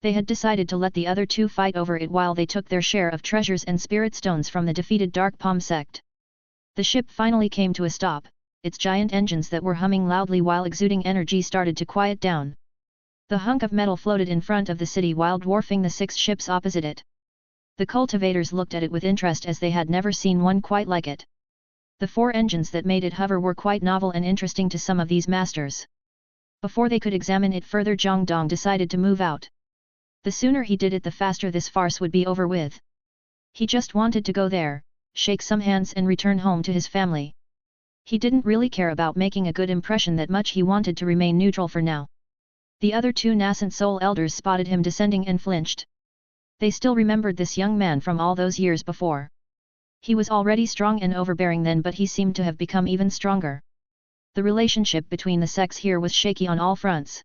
They had decided to let the other 2 fight over it while they took their share of treasures and spirit stones from the defeated Dark Palm sect. The ship finally came to a stop, its giant engines that were humming loudly while exuding energy started to quiet down. The hunk of metal floated in front of the city while dwarfing the 6 ships opposite it. The cultivators looked at it with interest, as they had never seen one quite like it. The 4 engines that made it hover were quite novel and interesting to some of these masters. Before they could examine it further, Zhang Dong decided to move out. The sooner he did it, the faster this farce would be over with. He just wanted to go there, shake some hands and return home to his family. He didn't really care about making a good impression that much, he wanted to remain neutral for now. The other 2 nascent soul elders spotted him descending and flinched. They still remembered this young man from all those years before. He was already strong and overbearing then, but he seemed to have become even stronger. The relationship between the sects here was shaky on all fronts.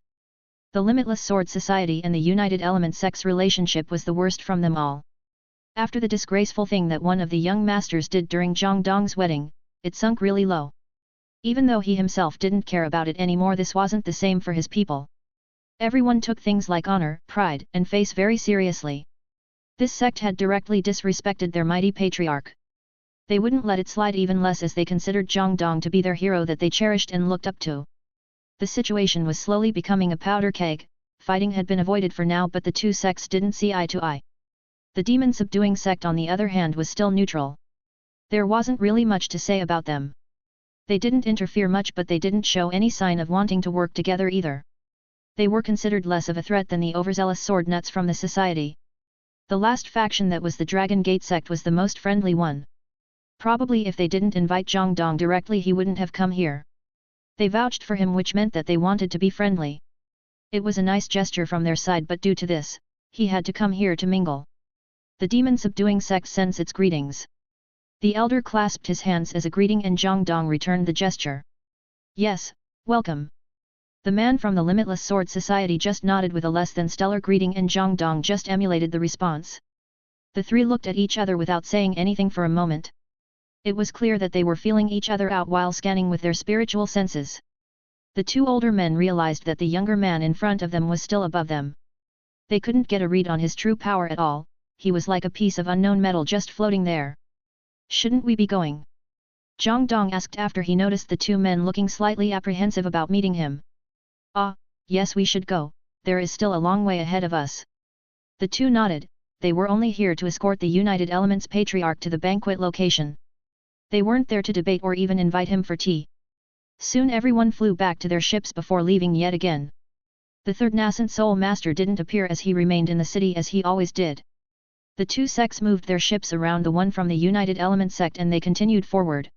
The Limitless Sword Society and the United Element sect's relationship was the worst from them all. After the disgraceful thing that one of the young masters did during Zhang Dong's wedding, it sunk really low. Even though he himself didn't care about it anymore, this wasn't the same for his people. Everyone took things like honor, pride, and face very seriously. This sect had directly disrespected their mighty patriarch. They wouldn't let it slide, even less as they considered Zhang Dong to be their hero that they cherished and looked up to. The situation was slowly becoming a powder keg. Fighting had been avoided for now, but the 2 sects didn't see eye to eye. The Demon Subduing sect, on the other hand, was still neutral. There wasn't really much to say about them. They didn't interfere much, but they didn't show any sign of wanting to work together either. They were considered less of a threat than the overzealous sword nuts from the society. The last faction, that was the Dragon Gate sect, was the most friendly one. Probably if they didn't invite Zhang Dong directly, he wouldn't have come here. They vouched for him, which meant that they wanted to be friendly. It was a nice gesture from their side, but due to this, he had to come here to mingle. The Demon Subduing sect sends its greetings. The elder clasped his hands as a greeting and Zhang Dong returned the gesture. Yes, welcome. The man from the Limitless Sword Society just nodded with a less than stellar greeting and Zhang Dong just emulated the response. The 3 looked at each other without saying anything for a moment. It was clear that they were feeling each other out while scanning with their spiritual senses. The 2 older men realized that the younger man in front of them was still above them. They couldn't get a read on his true power at all. He was like a piece of unknown metal just floating there. Shouldn't we be going? Zhang Dong asked after he noticed the 2 men looking slightly apprehensive about meeting him. Ah, yes, we should go, there is still a long way ahead of us. The 2 nodded. They were only here to escort the United Elements patriarch to the banquet location. They weren't there to debate or even invite him for tea. Soon everyone flew back to their ships before leaving yet again. The 3rd nascent soul master didn't appear, as he remained in the city as he always did. The 2 sects moved their ships around the one from the United Element sect and they continued forward.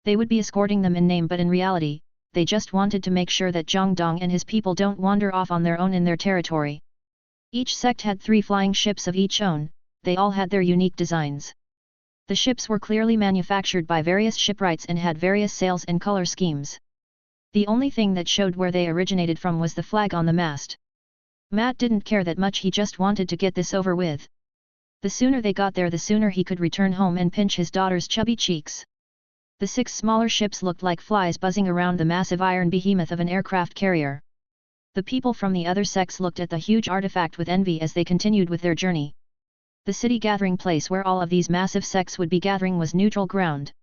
They would be escorting them in name, but in reality, they just wanted to make sure that Zhang Dong and his people don't wander off on their own in their territory. Each sect had 3 flying ships of each own. They all had their unique designs. The ships were clearly manufactured by various shipwrights and had various sails and color schemes. The only thing that showed where they originated from was the flag on the mast. Matt didn't care that much, he just wanted to get this over with. The sooner they got there, the sooner he could return home and pinch his daughter's chubby cheeks. The 6 smaller ships looked like flies buzzing around the massive iron behemoth of an aircraft carrier. The people from the other sects looked at the huge artifact with envy as they continued with their journey. The city gathering place where all of these massive sects would be gathering was neutral ground.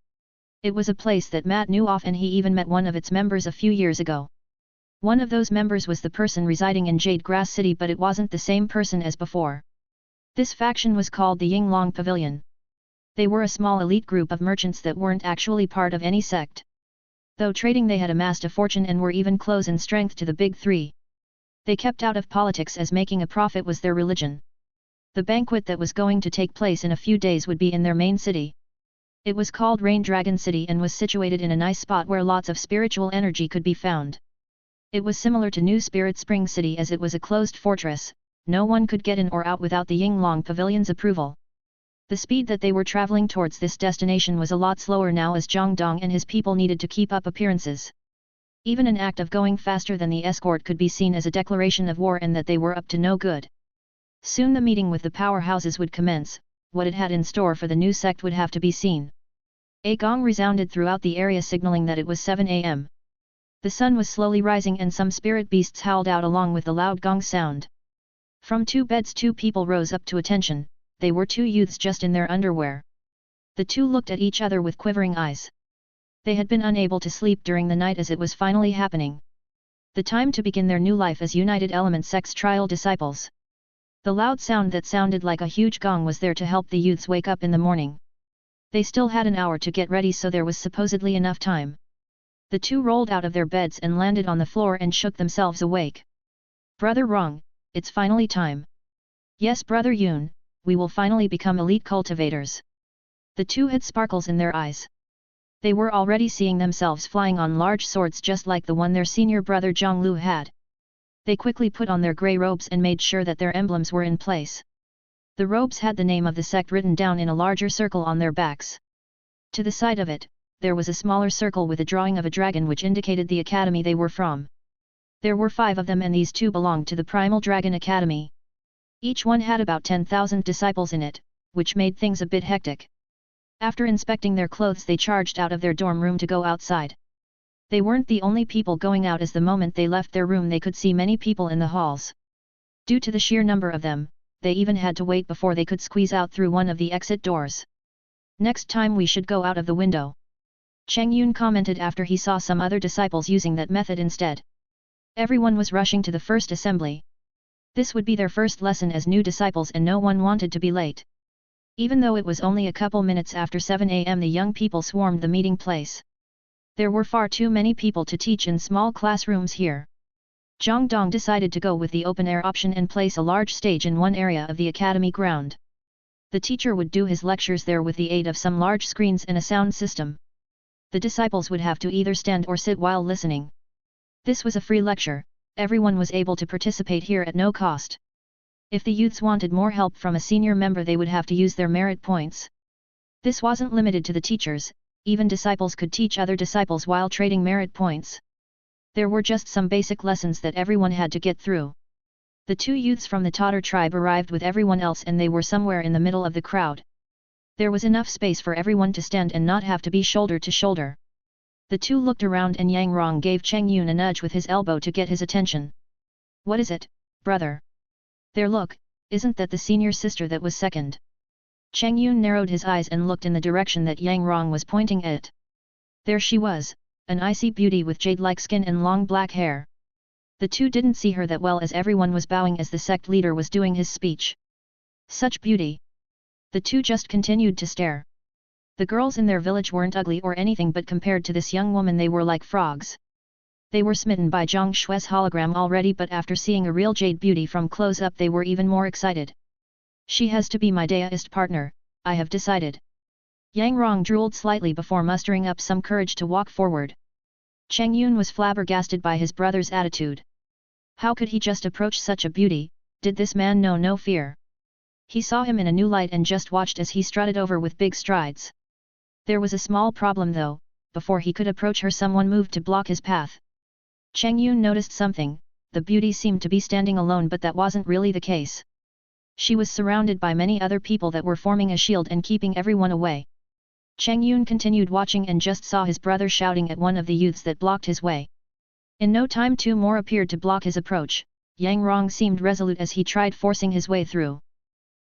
It was a place that Matt knew of, and he even met one of its members a few years ago. One of those members was the person residing in Jade Grass City, but it wasn't the same person as before. This faction was called the Yinglong Pavilion. They were a small elite group of merchants that weren't actually part of any sect. Though trading, they had amassed a fortune and were even close in strength to the big three. They kept out of politics as making a profit was their religion. The banquet that was going to take place in a few days would be in their main city. It was called Rain Dragon City and was situated in a nice spot where lots of spiritual energy could be found. It was similar to New Spirit Spring City as it was a closed fortress. No one could get in or out without the Yinglong Pavilion's approval. The speed that they were traveling towards this destination was a lot slower now, as Zhang Dong and his people needed to keep up appearances. Even an act of going faster than the escort could be seen as a declaration of war and that they were up to no good. Soon the meeting with the powerhouses would commence. What it had in store for the new sect would have to be seen. A gong resounded throughout the area, signaling that it was 7 a.m. The sun was slowly rising and some spirit beasts howled out along with the loud gong sound. From two beds, two people rose up to attention. They were two youths just in their underwear. The two looked at each other with quivering eyes. They had been unable to sleep during the night as it was finally happening. The time to begin their new life as United Element Sect's trial disciples. The loud sound that sounded like a huge gong was there to help the youths wake up in the morning. They still had an hour to get ready, so there was supposedly enough time. The two rolled out of their beds and landed on the floor and shook themselves awake. Brother Rong, it's finally time. Yes, Brother Yun, we will finally become elite cultivators. The two had sparkles in their eyes. They were already seeing themselves flying on large swords just like the one their senior brother Zhang Lu had. They quickly put on their grey robes and made sure that their emblems were in place. The robes had the name of the sect written down in a larger circle on their backs. To the side of it, there was a smaller circle with a drawing of a dragon which indicated the academy they were from. There were 5 of them, and these 2 belonged to the Primal Dragon Academy. Each one had about 10,000 disciples in it, which made things a bit hectic. After inspecting their clothes, they charged out of their dorm room to go outside. They weren't the only people going out, as the moment they left their room they could see many people in the halls. Due to the sheer number of them, they even had to wait before they could squeeze out through one of the exit doors. Next time we should go out of the window. Cheng Yun commented after he saw some other disciples using that method instead. Everyone was rushing to the first assembly. This would be their first lesson as new disciples and no one wanted to be late. Even though it was only a couple minutes after 7 a.m., the young people swarmed the meeting place. There were far too many people to teach in small classrooms here. Zhang Dong decided to go with the open-air option and place a large stage in one area of the academy ground. The teacher would do his lectures there with the aid of some large screens and a sound system. The disciples would have to either stand or sit while listening. This was a free lecture, everyone was able to participate here at no cost. If the youths wanted more help from a senior member, they would have to use their merit points. This wasn't limited to the teachers, even disciples could teach other disciples while trading merit points. There were just some basic lessons that everyone had to get through. The 2 youths from the Totter tribe arrived with everyone else, and they were somewhere in the middle of the crowd. There was enough space for everyone to stand and not have to be shoulder to shoulder. The 2 looked around and Yang Rong gave Cheng Yun a nudge with his elbow to get his attention. What is it, brother? There, look, isn't that the senior sister that was second? Cheng Yun narrowed his eyes and looked in the direction that Yang Rong was pointing at. There she was, an icy beauty with jade-like skin and long black hair. The 2 didn't see her that well as everyone was bowing as the sect leader was doing his speech. Such beauty! The 2 just continued to stare. The girls in their village weren't ugly or anything, but compared to this young woman they were like frogs. They were smitten by Zhang Shui's hologram already, but after seeing a real jade beauty from close up they were even more excited. She has to be my deist partner, I have decided. Yang Rong drooled slightly before mustering up some courage to walk forward. Cheng Yun was flabbergasted by his brother's attitude. How could he just approach such a beauty? Did this man know no fear? He saw him in a new light and just watched as he strutted over with big strides. There was a small problem though. Before he could approach her, someone moved to block his path. Cheng Yun noticed something. The beauty seemed to be standing alone, but that wasn't really the case. She was surrounded by many other people that were forming a shield and keeping everyone away. Cheng Yun continued watching and just saw his brother shouting at one of the youths that blocked his way. In no time 2 more appeared to block his approach. Yang Rong seemed resolute as he tried forcing his way through.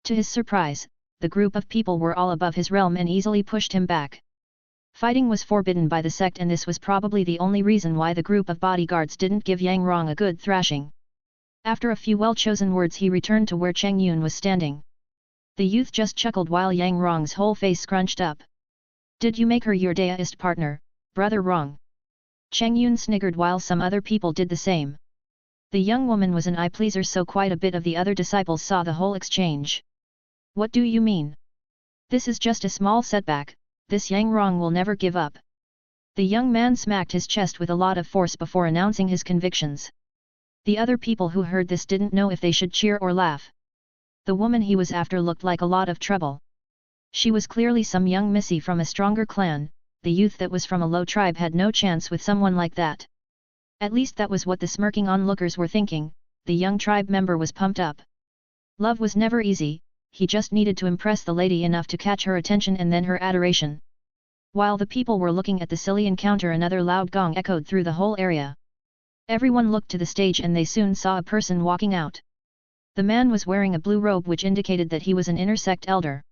To his surprise, the group of people were all above his realm and easily pushed him back. Fighting was forbidden by the sect, and this was probably the only reason why the group of bodyguards didn't give Yang Rong a good thrashing. After a few well-chosen words he returned to where Cheng Yun was standing. The youth just chuckled while Yang Rong's whole face scrunched up. "Did you make her your Daoist partner, Brother Rong?" Cheng Yun sniggered while some other people did the same. The young woman was an eye-pleaser, so quite a bit of the other disciples saw the whole exchange. "What do you mean? This is just a small setback, this Yang Rong will never give up." The young man smacked his chest with a lot of force before announcing his convictions. The other people who heard this didn't know if they should cheer or laugh. The woman he was after looked like a lot of trouble. She was clearly some young missy from a stronger clan. The youth that was from a low tribe had no chance with someone like that. At least that was what the smirking onlookers were thinking. The young tribe member was pumped up. Love was never easy, he just needed to impress the lady enough to catch her attention and then her adoration. While the people were looking at the silly encounter, another loud gong echoed through the whole area. Everyone looked to the stage and they soon saw a person walking out. The man was wearing a blue robe which indicated that he was an inner sect elder.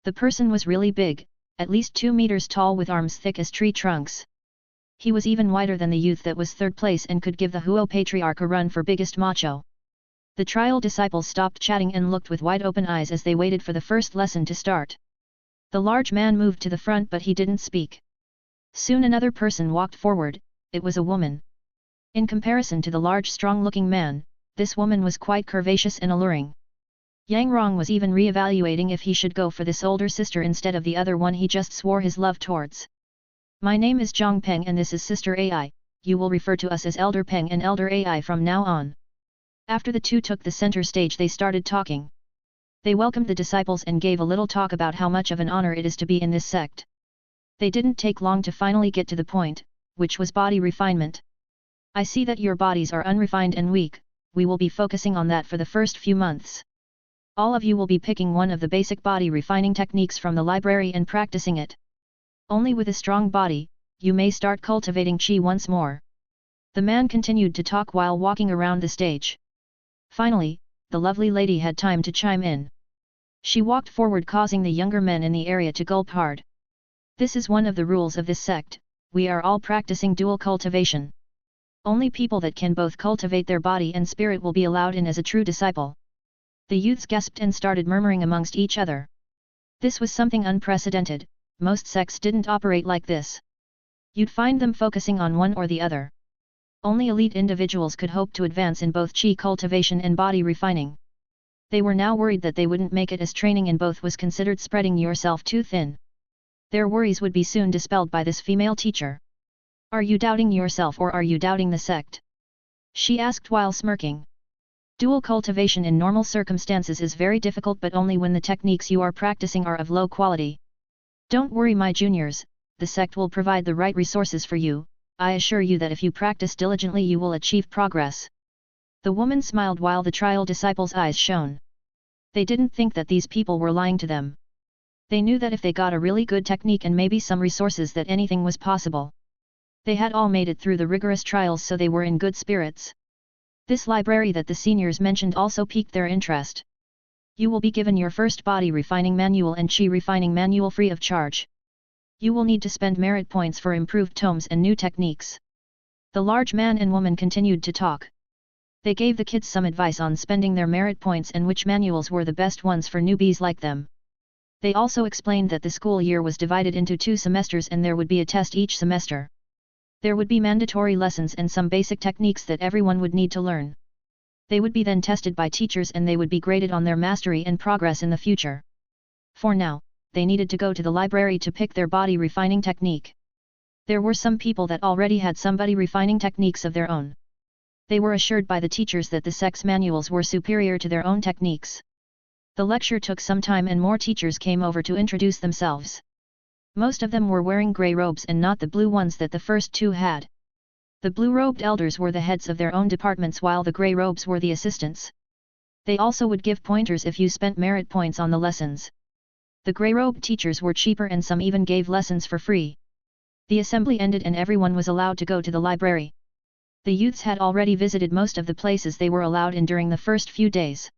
The person was really big, at least 2 meters tall with arms thick as tree trunks. He was even wider than the youth that was 3rd place and could give the Huo Patriarch a run for biggest macho. The trial disciples stopped chatting and looked with wide open eyes as they waited for the first lesson to start. The large man moved to the front but he didn't speak. Soon another person walked forward. It was a woman. In comparison to the large strong-looking man, this woman was quite curvaceous and alluring. Yang Rong was even re-evaluating if he should go for this older sister instead of the other one he just swore his love towards. "My name is Zhang Peng and this is Sister Ai, you will refer to us as Elder Peng and Elder Ai from now on." After the two took the center stage they started talking. They welcomed the disciples and gave a little talk about how much of an honor it is to be in this sect. They didn't take long to finally get to the point, which was body refinement. "I see that your bodies are unrefined and weak, we will be focusing on that for the first few months. All of you will be picking one of the basic body refining techniques from the library and practicing it. Only with a strong body, you may start cultivating qi once more." The man continued to talk while walking around the stage. Finally, the lovely lady had time to chime in. She walked forward causing the younger men in the area to gulp hard. "This is one of the rules of this sect, we are all practicing dual cultivation. Only people that can both cultivate their body and spirit will be allowed in as a true disciple." The youths gasped and started murmuring amongst each other. This was something unprecedented, most sects didn't operate like this. You'd find them focusing on one or the other. Only elite individuals could hope to advance in both qi cultivation and body refining. They were now worried that they wouldn't make it as training in both was considered spreading yourself too thin. Their worries would be soon dispelled by this female teacher. "Are you doubting yourself or are you doubting the sect?" she asked while smirking. Dual cultivation in normal circumstances is very difficult, but only when the techniques you are practicing are of low quality. "Don't worry my juniors, the sect will provide the right resources for you, I assure you that if you practice diligently you will achieve progress." The woman smiled while the trial disciples' eyes shone. They didn't think that these people were lying to them. They knew that if they got a really good technique and maybe some resources that anything was possible. They had all made it through the rigorous trials, so they were in good spirits. This library that the seniors mentioned also piqued their interest. "You will be given your first body refining manual and qi refining manual free of charge. You will need to spend merit points for improved tomes and new techniques." The large man and woman continued to talk. They gave the kids some advice on spending their merit points and which manuals were the best ones for newbies like them. They also explained that the school year was divided into 2 semesters and there would be a test each semester. There would be mandatory lessons and some basic techniques that everyone would need to learn. They would be then tested by teachers and they would be graded on their mastery and progress in the future. For now, they needed to go to the library to pick their body refining technique. There were some people that already had some body refining techniques of their own. They were assured by the teachers that the sect's manuals were superior to their own techniques. The lecture took some time and more teachers came over to introduce themselves. Most of them were wearing grey robes and not the blue ones that the first 2 had. The blue-robed elders were the heads of their own departments while the grey robes were the assistants. They also would give pointers if you spent merit points on the lessons. The grey-robed teachers were cheaper and some even gave lessons for free. The assembly ended and everyone was allowed to go to the library. The youths had already visited most of the places they were allowed in during the first few days.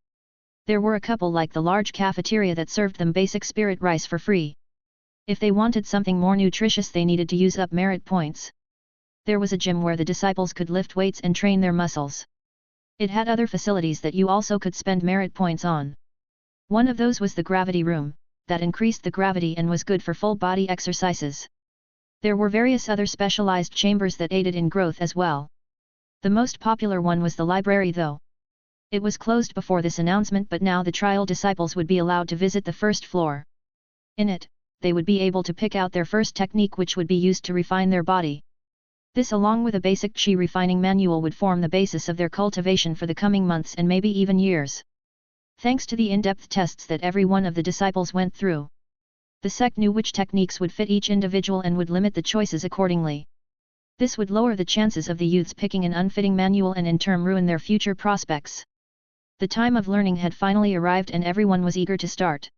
There were a couple like the large cafeteria that served them basic spirit rice for free. If they wanted something more nutritious they needed to use up merit points. There was a gym where the disciples could lift weights and train their muscles. It had other facilities that you also could spend merit points on. One of those was the gravity room, that increased the gravity and was good for full body exercises. There were various other specialized chambers that aided in growth as well. The most popular one was the library though. It was closed before this announcement but now the trial disciples would be allowed to visit the first floor. In it, they would be able to pick out their first technique which would be used to refine their body. This along with a basic chi refining manual would form the basis of their cultivation for the coming months and maybe even years. Thanks to the in-depth tests that every one of the disciples went through, the sect knew which techniques would fit each individual and would limit the choices accordingly. This would lower the chances of the youths picking an unfitting manual and in turn ruin their future prospects. The time of learning had finally arrived and everyone was eager to start.